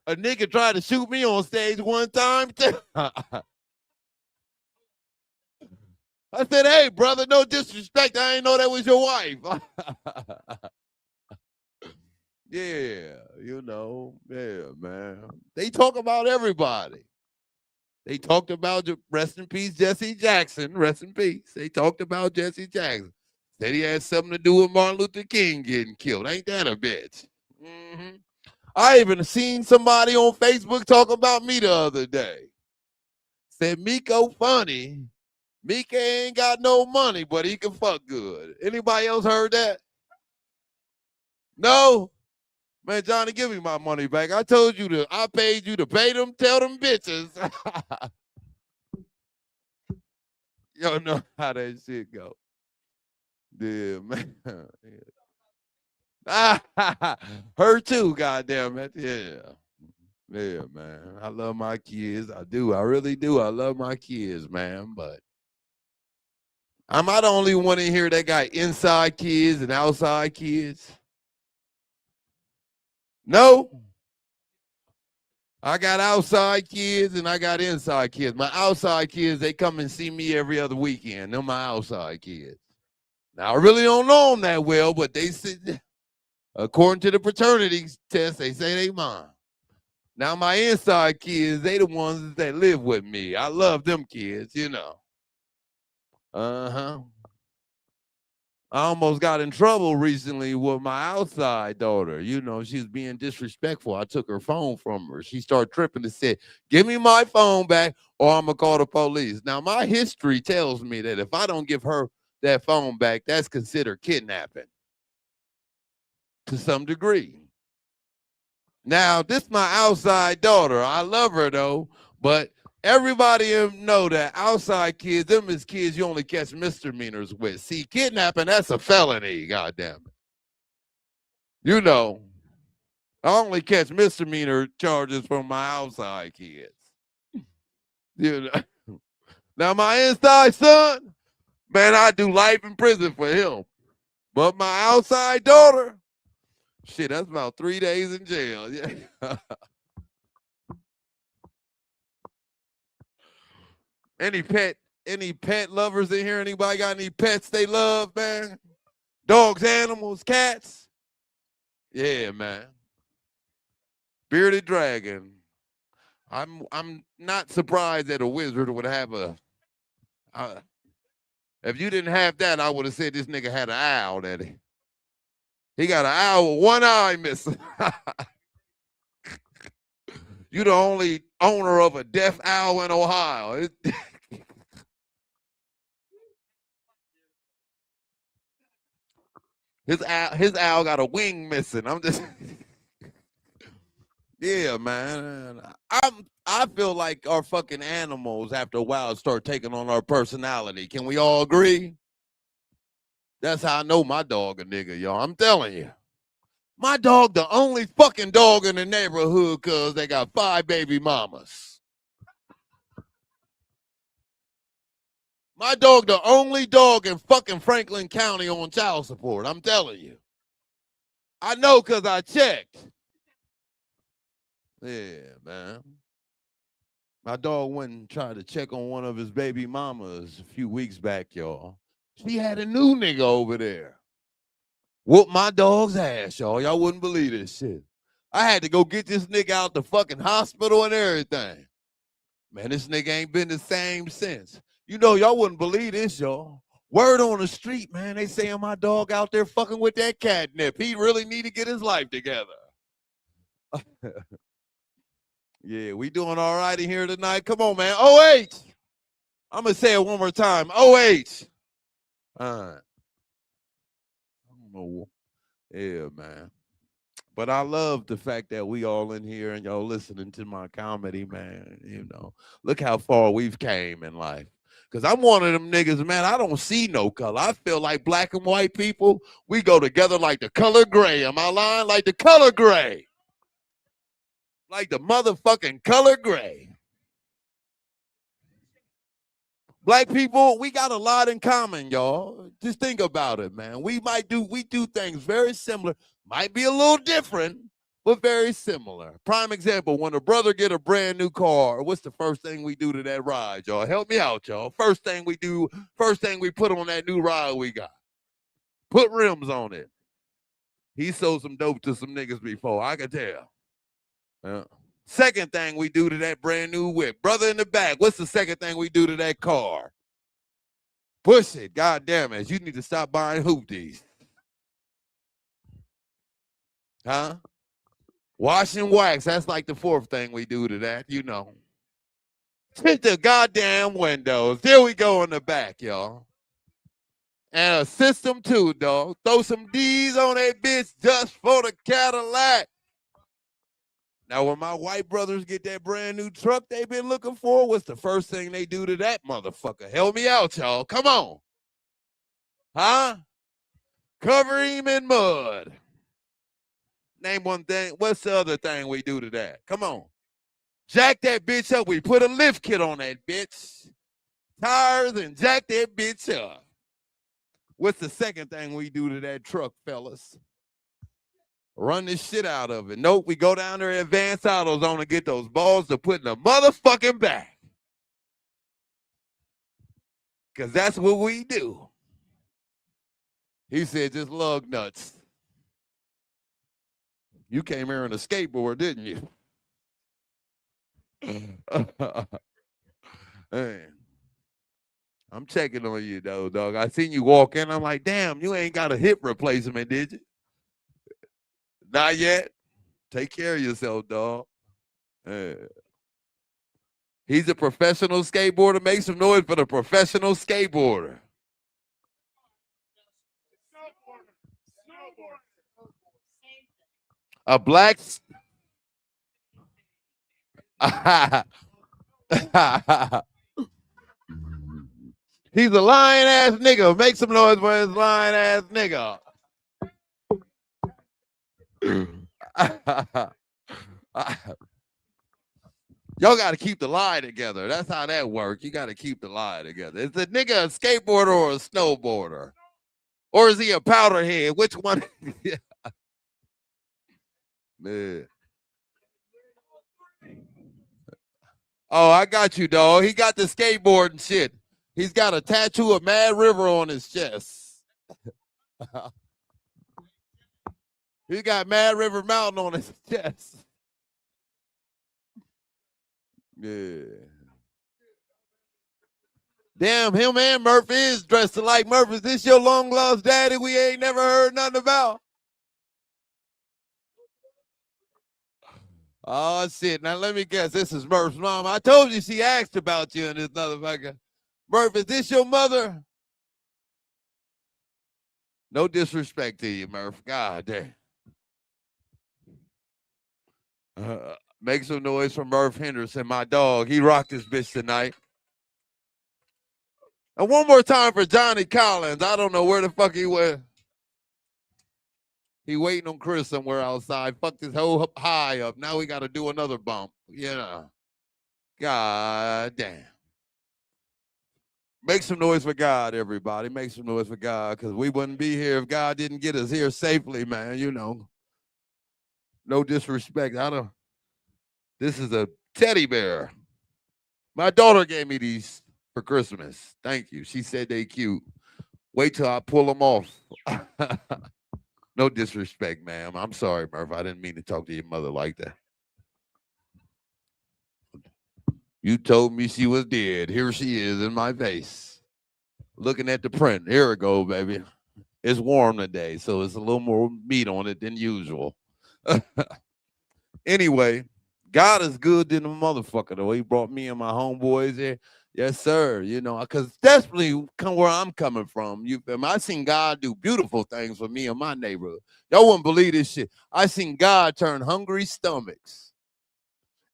Speaker 5: A nigga tried to shoot me on stage one time. I said, hey, brother, no disrespect. I didn't know that was your wife. Yeah, you know, yeah, man. They talk about everybody. They talked about, rest in peace, Jesse Jackson. Rest in peace. They talked about Jesse Jackson. Said he had something to do with Martin Luther King getting killed. Ain't that a bitch? Mm-hmm. I even seen somebody on Facebook talk about me the other day. Said Meko funny. Mika ain't got no money, but he can fuck good. Anybody else heard that? No? Man, Johnny, give me my money back. I told you I paid you to pay them, tell them bitches. Y'all know how that shit go. Yeah, man. Her too, goddamn it. Yeah. Yeah, man. I love my kids. I do. I really do. I love my kids, man. But am I the only one in here that got inside kids and outside kids? No. I got outside kids and I got inside kids. My outside kids, they come and see me every other weekend. They're my outside kids. Now, I really don't know them that well, but they said, according to the paternity test, they say they mine. Now, my inside kids, they the ones that live with me. I love them kids, you know. I almost got in trouble recently with my outside daughter. You know, she was being disrespectful. I took her phone from her. She started tripping and said, give me my phone back or I'm going to call the police. Now, my history tells me that if I don't give her that phone back, that's considered kidnapping to some degree. Now, this is my outside daughter. I love her, though, but everybody know that outside kids, them is kids you only catch misdemeanors with. See, kidnapping, that's a felony, goddamn it. You know, I only catch misdemeanor charges from my outside kids. You know. Now, my inside son, man, I do life in prison for him. But my outside daughter, shit, that's about 3 days in jail. Yeah. Any pet lovers in here? Anybody got any pets they love, man? Dogs, animals, cats? Yeah, man. Bearded dragon. I'm not surprised that a wizard would have if you didn't have that, I would have said this nigga had an owl, daddy. He got an owl with one eye missing. You the only owner of a deaf owl in Ohio. His owl got a wing missing. I'm just yeah, man. I feel like our fucking animals after a while start taking on our personality. Can we all agree? That's how I know my dog a nigga, y'all. I'm telling you. My dog the only fucking dog in the neighborhood because they got 5 baby mamas. My dog the only dog in fucking Franklin County on child support. I'm telling you. I know because I checked. Yeah, man. My dog went and tried to check on one of his baby mamas a few weeks back, y'all. She had a new nigga over there. Whooped my dog's ass, y'all. Y'all wouldn't believe this shit. I had to go get this nigga out the fucking hospital and everything. Man, this nigga ain't been the same since. You know, y'all wouldn't believe this, y'all. Word on the street, man. They saying my dog out there fucking with that catnip. He really need to get his life together. Yeah, we doing all right in here tonight. Come on, man. OH. I'm going to say it one more time. OH. All right. I don't know. Yeah, man. But I love the fact that we all in here and y'all listening to my comedy, man. You know, look how far we've came in life. Because I'm one of them niggas, man, I don't see no color. I feel like black and white people, we go together like the color gray. Am I lying? Like the color gray. Like the motherfucking color gray. Black people, we got a lot in common, y'all. Just think about it, man. We do things very similar. Might be a little different, but very similar. Prime example, when a brother get a brand new car, what's the first thing we do to that ride, y'all? Help me out, y'all. First thing we put on that new ride we got. Put rims on it. He sold some dope to some niggas before, I can tell. Yeah. Second thing we do to that brand new whip. Brother in the back, what's the second thing we do to that car? Push it. God damn it. You need to stop buying hoopties. Huh? Wash and wax. That's like the fourth thing we do to that, you know. Tint the goddamn windows. Here we go in the back, y'all. And a system too, dog. Throw some D's on that bitch just for the Cadillac. Now, when my white brothers get that brand new truck they've been looking for, what's the first thing they do to that motherfucker? Help me out, y'all. Come on. Huh? Cover him in mud. Name one thing. What's the other thing we do to that? Come on. Jack that bitch up. We put a lift kit on that bitch. Tires and jack that bitch up. What's the second thing we do to that truck, fellas? Run this shit out of it. Nope, we go down there at Advanced AutoZone and get those balls to put in the motherfucking back. Because that's what we do. He said just lug nuts. You came here on a skateboard, didn't you? Man, I'm checking on you, though, dog. I seen you walk in. I'm like, damn, you ain't got a hip replacement, did you? Not yet. Take care of yourself, dog. He's a professional skateboarder. Make some noise for the professional skateboarder. A black. He's a lying ass nigga. Make some noise for his lying ass nigga. Y'all got to keep the lie together. That's how that works. You got to keep the lie together. Is the nigga a skateboarder or a snowboarder? Or is he a powderhead? Which one? Yeah. Man. Oh, I got you, dog. He got the skateboard and shit. He's got a tattoo of Mad River on his chest. He got Mad River Mountain on his chest. Yeah. Damn, him and Murph is dressed like Murph. Is this your long lost daddy we ain't never heard nothing about? Oh, shit. Now, let me guess. This is Murph's mom. I told you she asked about you and this motherfucker. Murph, is this your mother? No disrespect to you, Murph. God damn. Make some noise for Murph Henderson, my dog. He rocked this bitch tonight. And one more time for Johnny Collins. I don't know where the fuck he went. He waiting on Chris somewhere outside. Fucked his whole high up. Now we got to do another bump. You know. God damn. Make some noise for God, everybody. Make some noise for God, because we wouldn't be here if God didn't get us here safely, man. You know. No disrespect. This is a teddy bear. My daughter gave me these for Christmas. Thank you. She said they cute. Wait till I pull them off. No disrespect, ma'am. I'm sorry, Murph. I didn't mean to talk to your mother like that. You told me she was dead. Here she is in my face. Looking at the print. Here we go, baby. It's warm today, so it's a little more meat on it than usual. Anyway, God is good than a motherfucker, though. He brought me and my homeboys here. Yes, sir. You know, because definitely come where I'm coming from. You feel me? I seen God do beautiful things for me in my neighborhood. Y'all wouldn't believe this shit. I seen God turn hungry stomachs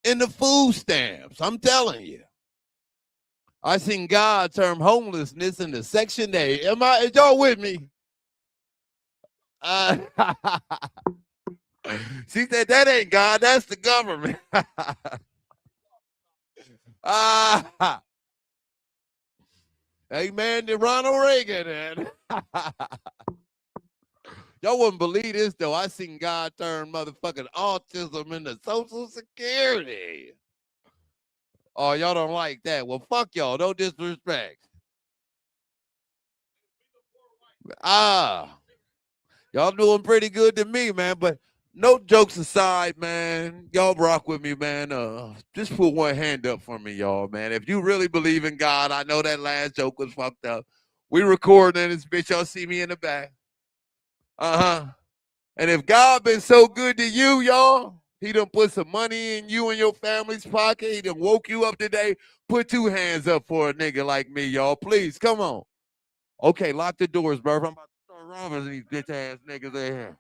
Speaker 5: into food stamps. I'm telling you. I seen God turn homelessness into Section 8. Is y'all with me? She said, that ain't God, that's the government. Amen to Ronald Reagan. And y'all wouldn't believe this, though. I seen God turn motherfucking autism into Social Security. Oh, y'all don't like that. Well, fuck y'all. No disrespect. Y'all doing pretty good to me, man. But no jokes aside, man. Y'all rock with me, man. Just put one hand up for me, y'all, man. If you really believe in God, I know that last joke was fucked up. We recording this bitch. Y'all see me in the back. And if God been so good to you, y'all, he done put some money in you and your family's pocket. He done woke you up today. Put two hands up for a nigga like me, y'all. Please, come on. Okay, lock the doors, Murph. I'm about to start robbing these bitch-ass niggas in here.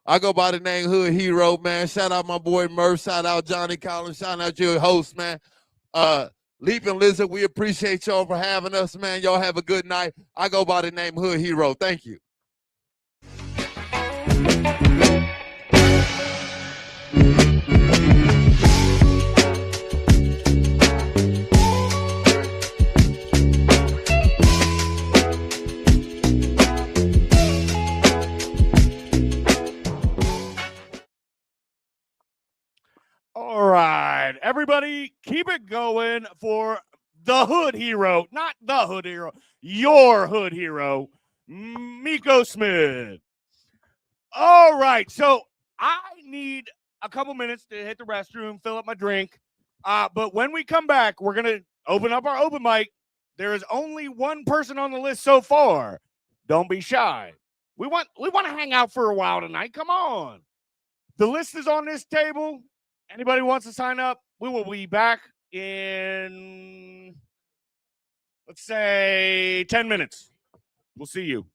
Speaker 5: I go by the name Hood Hero, man. Shout out my boy Murph. Shout out Johnny Collins. Shout out your host, man. Leaping Lizard, we appreciate y'all for having us, man. Y'all have a good night. I go by the name Hood Hero. Thank you.
Speaker 2: All right, everybody, keep it going for the Hood Hero, not the Hood Hero, your Hood Hero, Meko Smith. All right, so I need a couple minutes to hit the restroom, fill up my drink. But when we come back, we're gonna open up our open mic. There is only one person on the list so far. Don't be shy. We want to hang out for a while tonight. Come on. The list is on this table. Anybody wants to sign up? We will be back in, let's say, 10 minutes. We'll see you.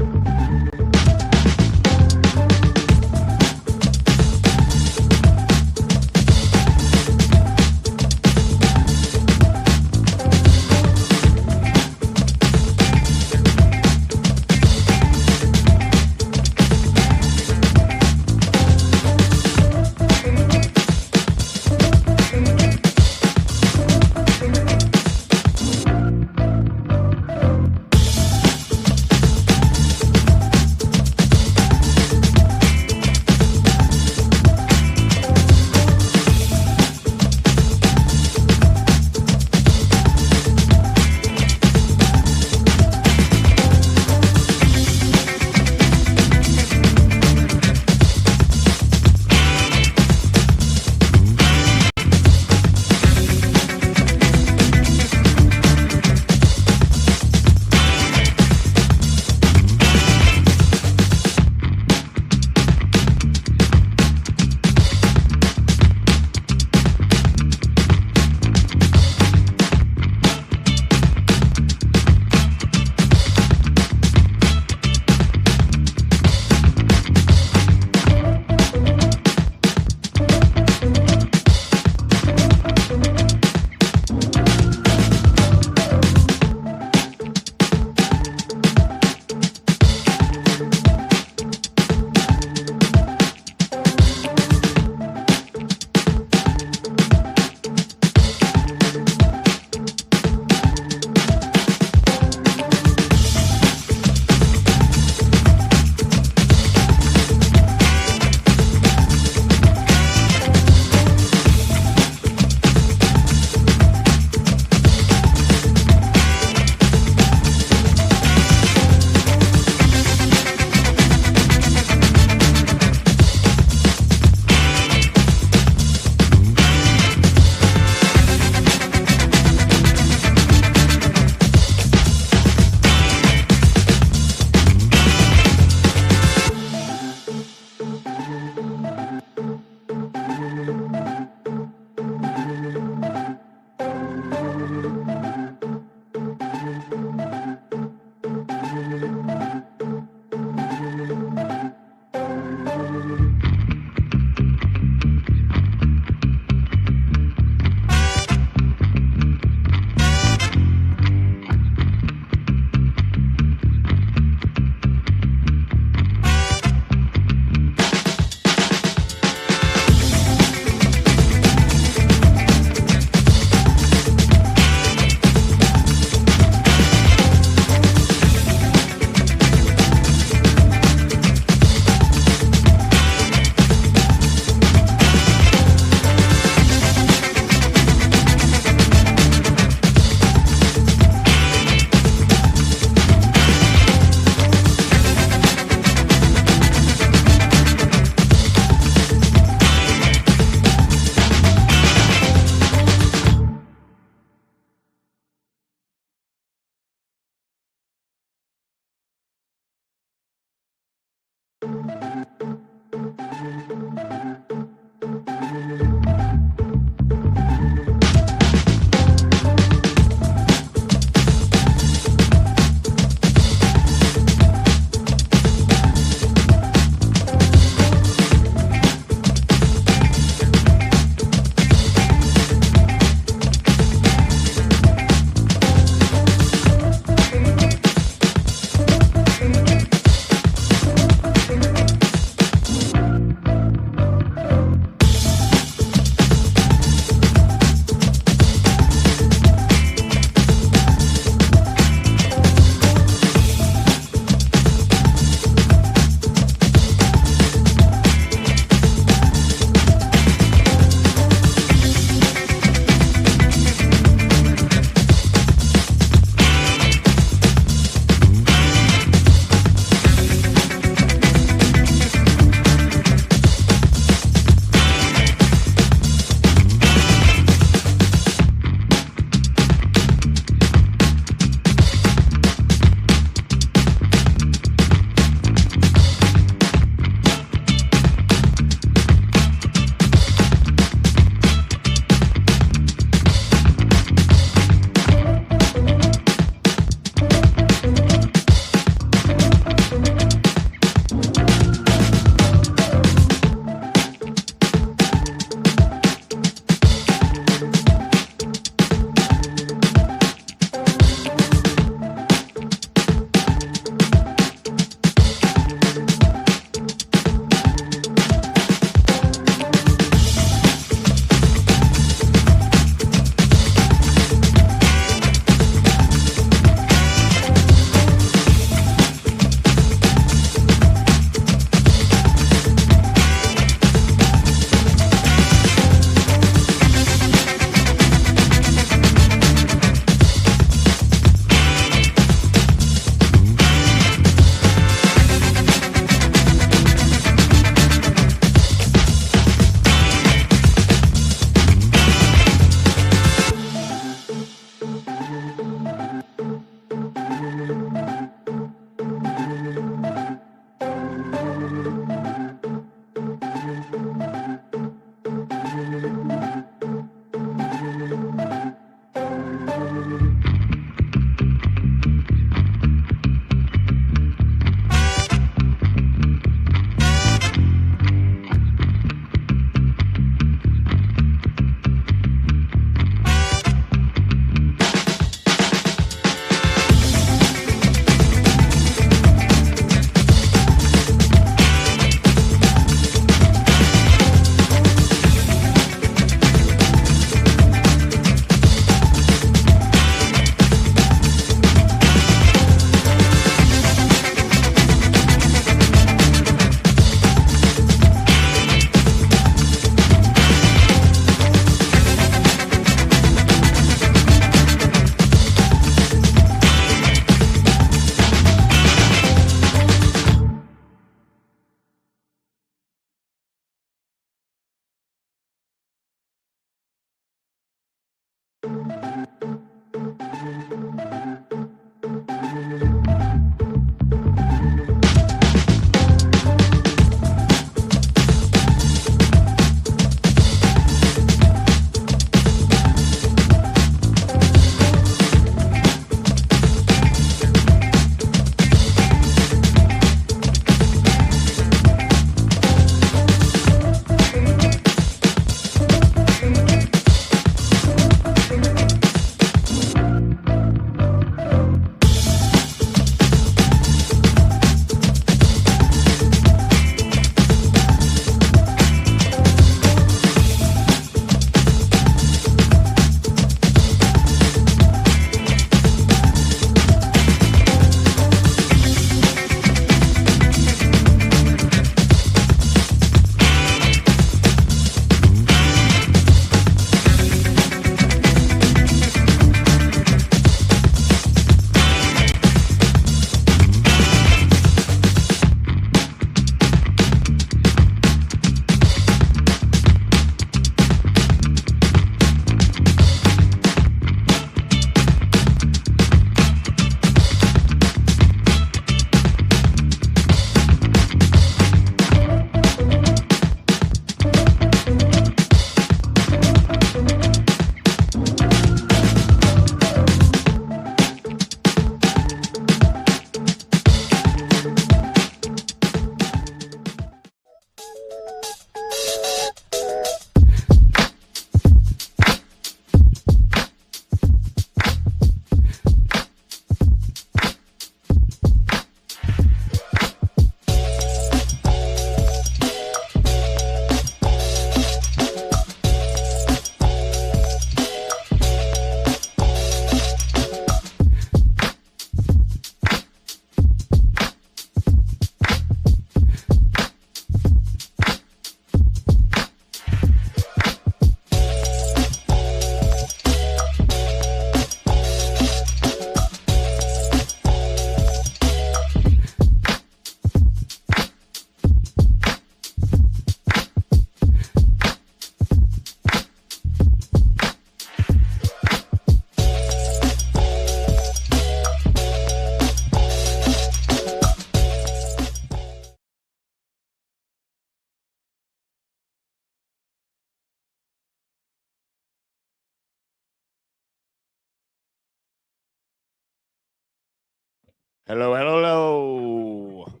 Speaker 2: Hello, hello, hello.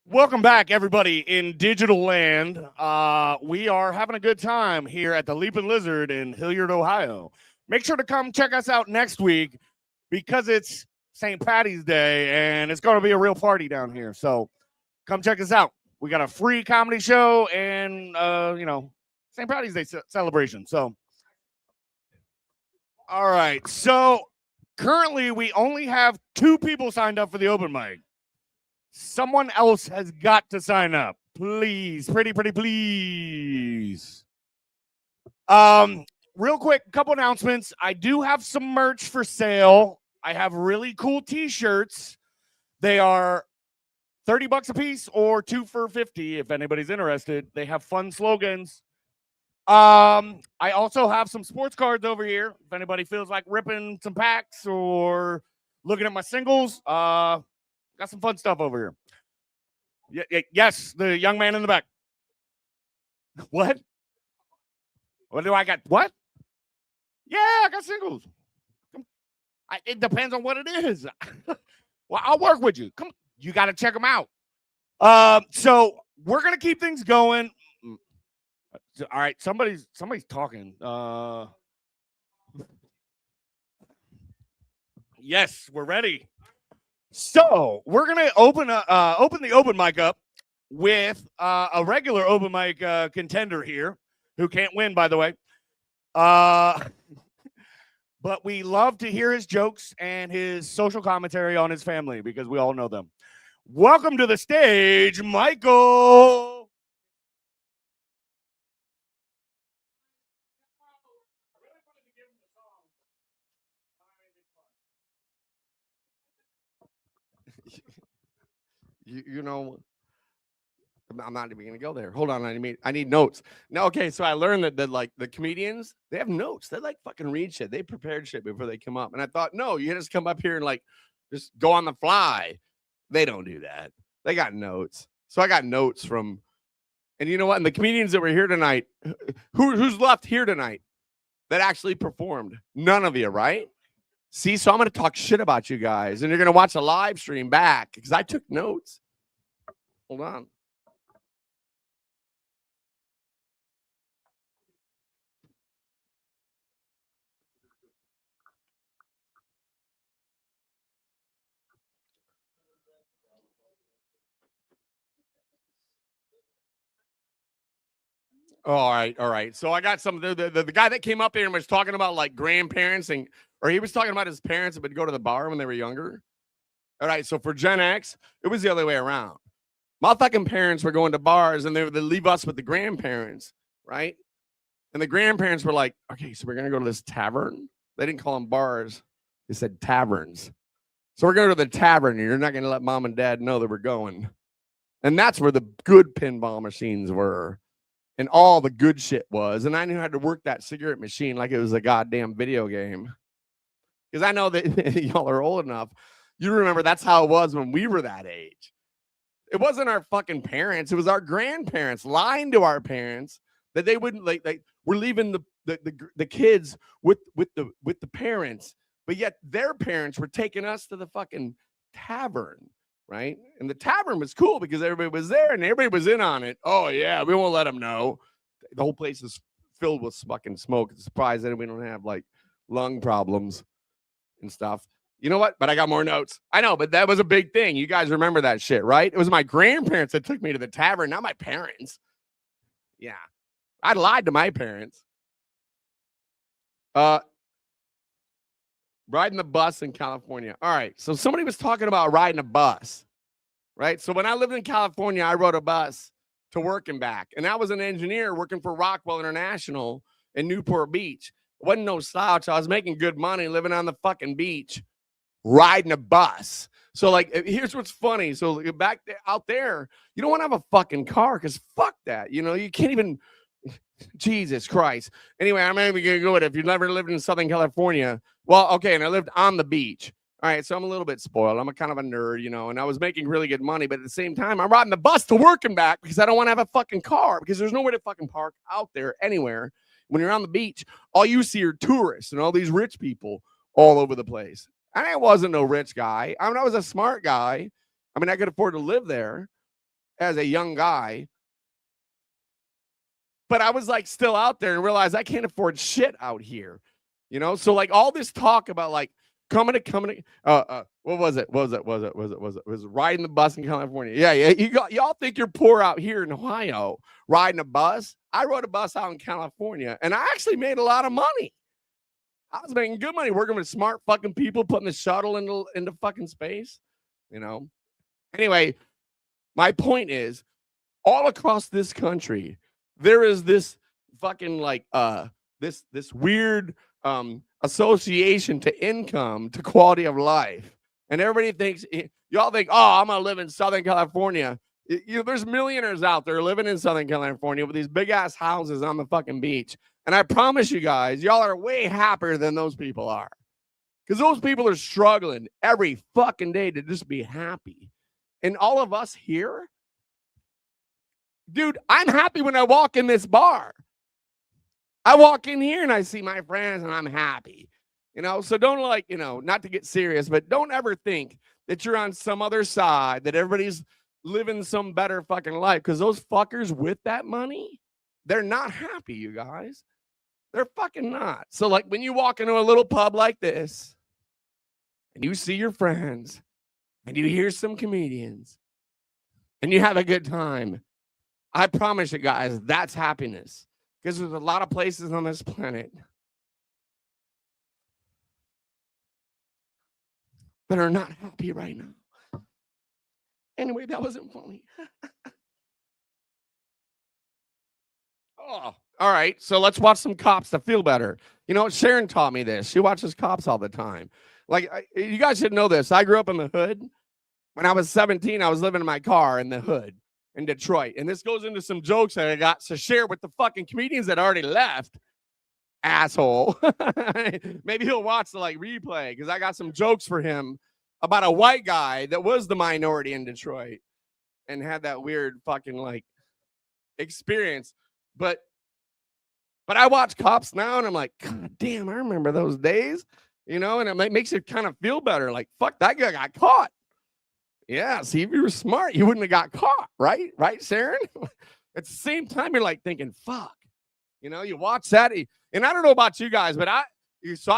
Speaker 2: Welcome back, everybody, in digital land. We are having a good time here at the Leaping Lizard in Hilliard, Ohio. Make sure to come check us out next week because it's St. Patty's Day and it's going to be a real party down here. So come check us out. We got a free comedy show and, St. Patty's Day celebration. So, all right. So currently we only have 2 people signed up for the open mic. Someone else has got to sign up. Please. Pretty, please. Real quick, couple announcements. I do have some merch for sale. I have really cool t-shirts. They are $30 a piece or 2 for $50 if anybody's interested. They have fun slogans. I also have some sports cards over here. If anybody feels like ripping some packs or looking at my singles, got some fun stuff over here. Yes, the young man in the back. What? What do I got? What? Yeah, I got singles. It depends on what it is. Well, I'll work with you. Come, you got to check them out. So we're gonna keep things going. All right, somebody's talking. Yes, we're ready. So we're gonna open the open mic up with a regular open mic contender here, who can't win, by the way. But we love to hear his jokes and his social commentary on his family because we all know them. Welcome to the stage, Michael.
Speaker 6: You know, I'm not even gonna go there. Hold on, I need notes. No, okay. So I learned that like the comedians, they have notes. They like fucking read shit. They prepared shit before they come up. And I thought, no, you just come up here and like just go on the fly. They don't do that. They got notes. So I got notes from, and you know what? And the comedians that were here tonight, who's left here tonight that actually performed? None of you, right? See, so I'm going to talk shit about you guys, and you're going to watch a live stream back because I took notes. Hold on. All right. So I got some the guy that came up here and was talking about like grandparents or he was talking about his parents that would go to the bar when they were younger. All right, so for Gen X, it was the other way around. My fucking parents were going to bars and they would leave us with the grandparents, right? And the grandparents were like, okay, so we're gonna go to this tavern. They didn't call them bars, they said taverns. So we're going to the tavern and you're not gonna let mom and dad know that we're going. And that's where the good pinball machines were. And all the good shit was. And I knew how to work that cigarette machine like it was a goddamn video game. Because I know that y'all are old enough. You remember that's how it was when we were that age. It wasn't our fucking parents. It was our grandparents lying to our parents that they wouldn't like we're leaving the kids with the parents. But yet their parents were taking us to the fucking tavern. Right. And the tavern was cool because everybody was there and everybody was in on it. Oh, yeah. We won't let them know. The whole place is filled with fucking smoke. It's a surprise that we don't have like lung problems and stuff. You know what? But I got more notes. I know, but that was a big thing. You guys remember that shit, right? It was my grandparents that took me to the tavern, not my parents. Yeah. I lied to my parents. Riding the bus in California. All right. So somebody was talking about riding a bus, right? So when I lived in California, I rode a bus to work and back. And I was an engineer working for Rockwell International in Newport Beach. It wasn't no slouch. I was making good money living on the fucking beach, riding a bus. So like, here's what's funny. So back out there, you don't want to have a fucking car because fuck that. You know, you can't even, Jesus Christ. Anyway, I'm not even going to go with it. If you've never lived in Southern California, well, okay, and I lived on the beach. All right, so I'm a little bit spoiled. I'm a kind of a nerd, you know, and I was making really good money. But at the same time, I'm riding the bus to work and back because I don't want to have a fucking car because there's nowhere to fucking park out there anywhere. When you're on the beach, all you see are tourists and all these rich people all over the place. And I wasn't no rich guy. I mean, I was a smart guy. I mean, I could afford to live there as a young guy. But I was like still out there and realized I can't afford shit out here. You know, so like all this talk about like coming to what was it? Was it riding the bus in California? Yeah. Y'all think you're poor out here in Ohio riding a bus. I rode a bus out in California and I actually made a lot of money. I was making good money working with smart fucking people, putting the shuttle into fucking space, you know. Anyway, my point is, all across this country, there is this fucking like this weird association to income, to quality of life. And everybody thinks, y'all think, oh, I'm gonna live in Southern California. You know, there's millionaires out there living in Southern California with these big ass houses on the fucking beach. And I promise you guys, y'all are way happier than those people are. Because those people are struggling every fucking day to just be happy. And all of us here, dude, I'm happy when I walk in this bar. I walk in here and I see my friends and I'm happy. You know, so don't like, you know, not to get serious, but don't ever think that you're on some other side, that everybody's living some better fucking life. Because those fuckers with that money, they're not happy, you guys. They're fucking not. So like when you walk into a little pub like this and you see your friends and you hear some comedians and you have a good time, I promise you guys, that's happiness. Because there's a lot of places on this planet that are not happy right now. Anyway, that wasn't funny. Oh, all right. So let's watch some Cops to feel better. You know, Sharon taught me this. She watches Cops all the time. Like, you guys should know this. I grew up in the hood. When I was 17, I was living in my car in the hood in Detroit. And this goes into some jokes that I got to share with the fucking comedians that already left. Asshole. Maybe he'll watch the like replay because I got some jokes for him about a white guy that was the minority in Detroit and had that weird fucking like experience. But I watch Cops now and I'm like, God damn, I remember those days, you know, and it makes it kind of feel better. Like, fuck, that guy got caught. Yeah, see, if you were smart, you wouldn't have got caught, right? Right, Sharon? At the same time, you're like thinking, fuck, you know, you watch that. And I don't know about you guys, but I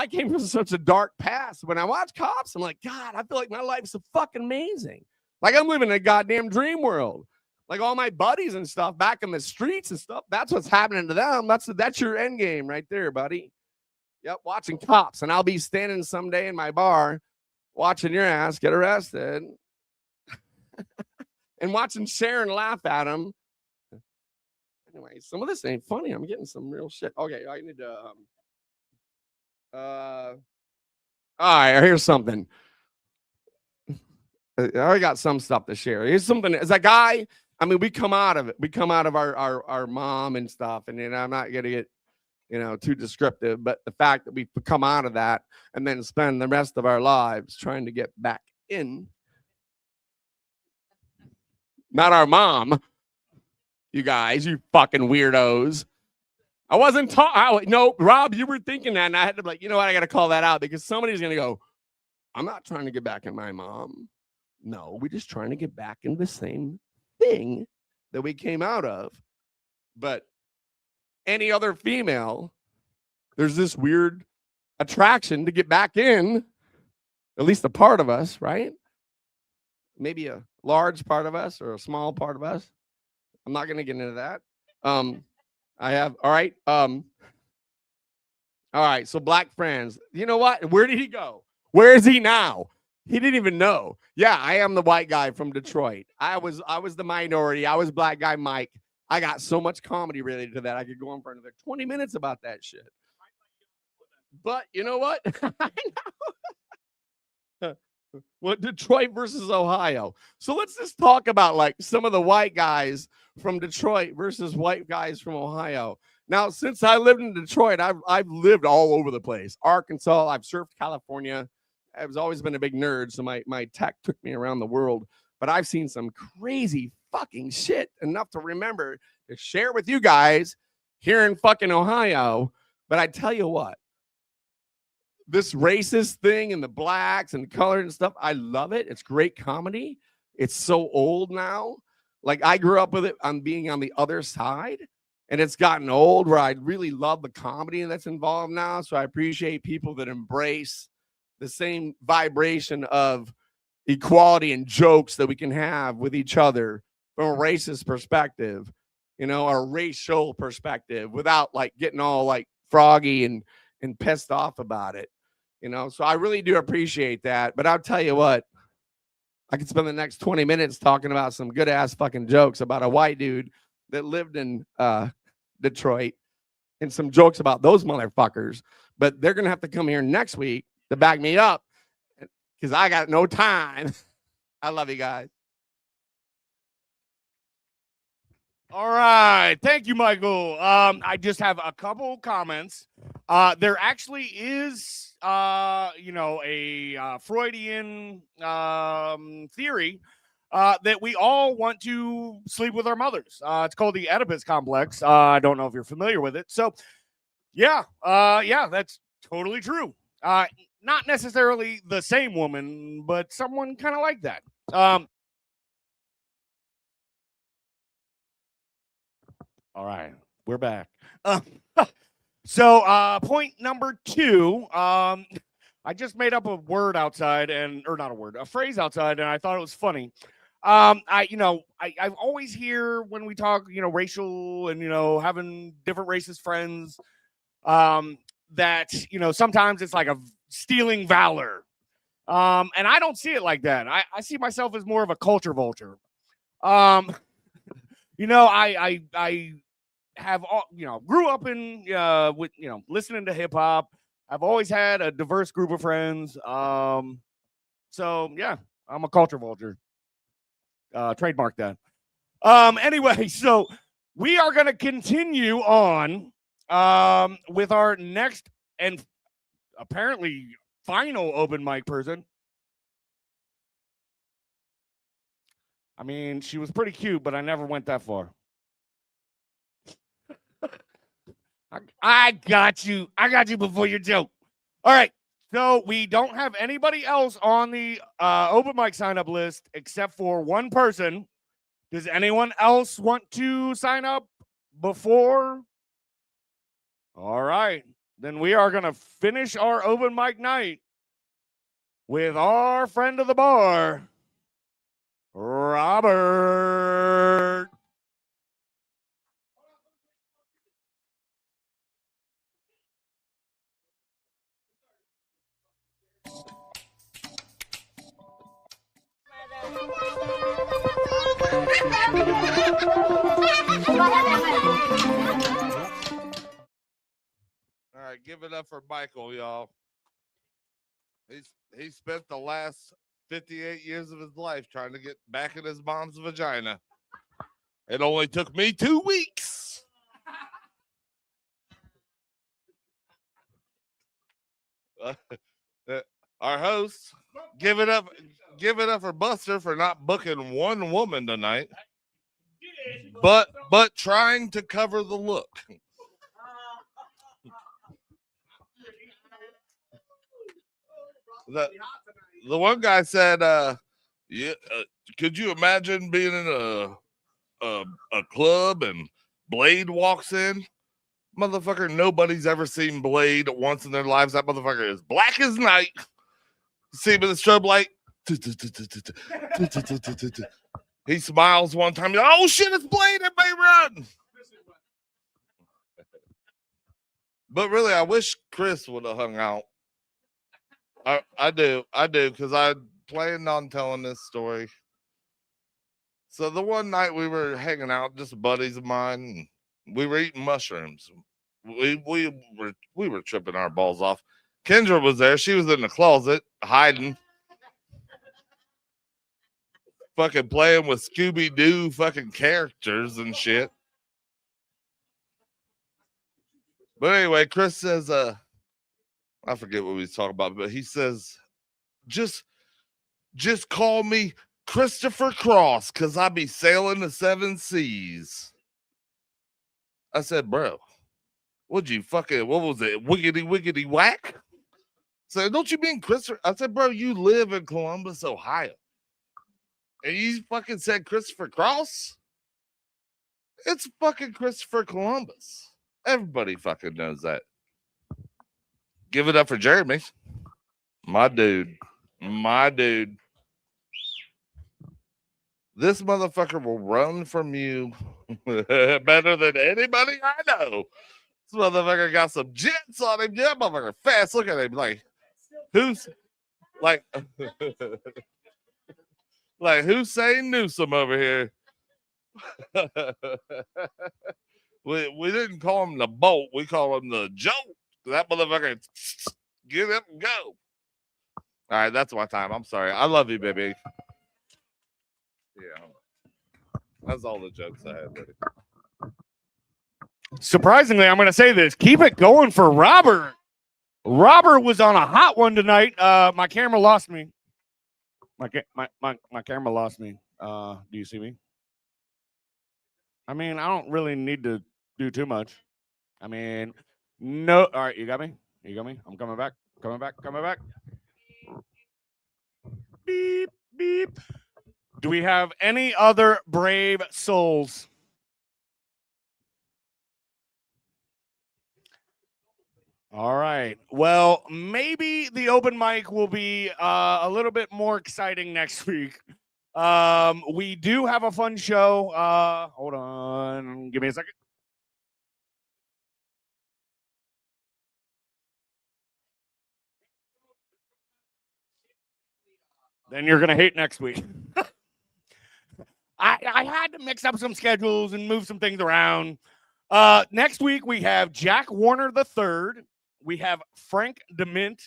Speaker 6: came from such a dark past. When I watch Cops, I'm like, God, I feel like my life's so fucking amazing. Like I'm living in a goddamn dream world. Like all my buddies and stuff back in the streets and stuff, that's what's happening to them. That's your end game right there, buddy. Yep, watching Cops. And I'll be standing someday in my bar watching your ass get arrested and watching Sharon laugh at him. Anyway, some of this ain't funny. I'm getting some real shit. Okay, I need to all right, here's something. I already got some stuff to share. Here's something. As a guy, I mean, we come out of it. We come out of our mom and stuff. And you know, I'm not gonna get, you know, too descriptive, but the fact that we come out of that and then spend the rest of our lives trying to get back in. Not our mom. You guys, you fucking weirdos. I wasn't talking. No, Rob, you were thinking that, and I had to be like, you know what? I got to call that out because somebody's going to go, I'm not trying to get back at my mom. No, we're just trying to get back in the same thing that we came out of. But any other female, there's this weird attraction to get back in, at least a part of us, right? Maybe a large part of us or a small part of us. I'm not going to get into that. I have, all right. All right. So Black Friends, you know what? Where did he go? Where is he now? He didn't even know. Yeah, I am the white guy from Detroit. I was the minority. I was Black Guy Mike. I got so much comedy related to that. I could go on for another 20 minutes about that shit. But you know what? I know. What Detroit versus Ohio. So let's just talk about like some of the white guys from Detroit versus white guys from Ohio. Now, since I lived in Detroit, I've lived all over the place. Arkansas, I've surfed California. I've always been a big nerd, so my tech took me around the world. But I've seen some crazy fucking shit, enough to remember to share with you guys here in fucking Ohio. But I tell you what, this racist thing and the blacks and color and stuff. I love it. It's great comedy. It's so old now. Like I grew up with it on being on the other side, and it's gotten old where I really love the comedy that's involved now. So I appreciate people that embrace the same vibration of equality and jokes that we can have with each other from a racist perspective, you know, or a racial perspective without like getting all like froggy and pissed off about it, you know. So I really do appreciate that. But I'll tell you what, I could spend the next 20 minutes talking about some good ass fucking jokes about a white dude that lived in Detroit and some jokes about those motherfuckers. But they're gonna have to come here next week to back me up because I got no time. I love you guys.
Speaker 2: All right. Thank you, Michael. I just have a couple comments. There actually is, you know, a Freudian theory that we all want to sleep with our mothers. It's called the Oedipus complex. I don't know if you're familiar with it. So, yeah, that's totally true. Not necessarily the same woman, but someone kind of like that. All right, we're back. So point number 2, I just made up a word outside or not a word, a phrase outside, and I thought it was funny. I always hear when we talk, you know, racial and, you know, having different racist friends, that, you know, sometimes it's like a stealing valor. And I don't see it like that. I see myself as more of a culture vulture. You know, I have, you know, grew up in, with, you know, listening to hip hop. I've always had a diverse group of friends. So yeah, I'm a culture vulture. Trademark that. Anyway, so we are going to continue on, with our next and apparently final open mic person. I mean, she was pretty cute, but I never went that far. I got you. I got you before your joke. All right. So we don't have anybody else on the open mic sign up list except for one person. Does anyone else want to sign up before? All right. Then we are going to finish our open mic night with our friend of the bar, Robert.
Speaker 5: All right, give it up for Michael, y'all. He spent the last 58 years of his life trying to get back in his mom's vagina. It only took me 2 weeks. Our host, give it up for Buster for not booking one woman tonight, but trying to cover the look. The one guy said, could you imagine being in a club and Blade walks in? Motherfucker, nobody's ever seen Blade once in their lives. That motherfucker is black as night. See him in the strobe light. He smiles one time. Oh shit, it's Blade. Everybody run. But really, I wish Chris would have hung out. I do, because I planned on telling this story. So the one night we were hanging out, just buddies of mine, we were eating mushrooms. We were tripping our balls off. Kendra was there. She was in the closet hiding, fucking playing with Scooby-Doo fucking characters and shit. But anyway, Chris says, I forget what we was talking about, but he says, just call me Christopher Cross, because I be sailing the 7 seas. I said, bro, what was it? Wiggity wiggity whack?
Speaker 7: So don't you mean Christopher? I said, bro, you live in Columbus, Ohio. And you fucking said Christopher Cross? It's fucking Christopher Columbus. Everybody fucking knows that. Give it up for Jeremy. My dude. My dude. This motherfucker will run from you better than anybody I know. This motherfucker got some jets on him. Yeah, motherfucker fast. Look at him. Like, who's like like Hussein Newsom over here? we didn't call him the bolt. We call him the jolt. That motherfucker get up and go. All right, that's my time. I'm sorry. I love you, baby. Yeah. That's all the jokes I had, buddy.
Speaker 2: Surprisingly, I'm going to say this. Keep it going for Robert. Robert was on a hot one tonight. My camera lost me. My camera lost me. Do you see me? I mean, I don't really need to do too much. I mean, no. All right, you got me? You got me? I'm coming back. Coming back. Coming back. Beep, beep. Do we have any other brave souls? All right. Well, maybe the open mic will be a little bit more exciting next week. We do have a fun show. Hold on. Give me a second. Then you're going to hate next week. I had to mix up some schedules and move some things around. Next week, we have Jack Warner III. We have Frank DeMint,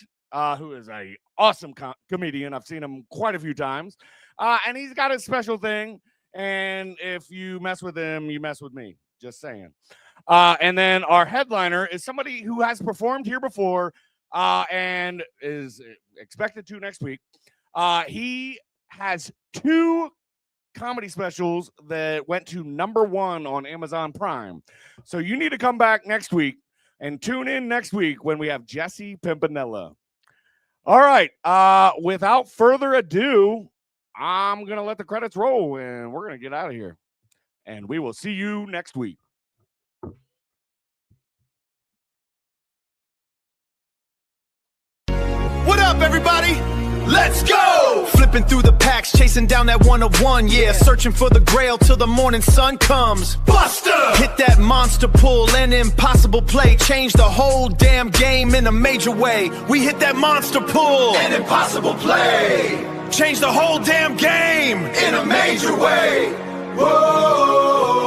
Speaker 2: who is an awesome comedian. I've seen him quite a few times. And he's got a special thing. And if you mess with him, you mess with me. Just saying. And then our headliner is somebody who has performed here before and is expected to next week. He has 2 comedy specials that went to #1 on Amazon Prime. So you need to come back next week and tune in next week when we have Jesse Pimpinella. All right. Without further ado, I'm going to let the credits roll and we're going to get out of here. And we will see you next week.
Speaker 8: What up, everybody? Let's go! Flipping through the packs, chasing down that 101, yeah. Searching for the grail till the morning sun comes. Buster! Hit that monster pull, an impossible play. Change the whole damn game in a major way. We hit that monster pull, an impossible play. Change the whole damn game in a major way. Whoa!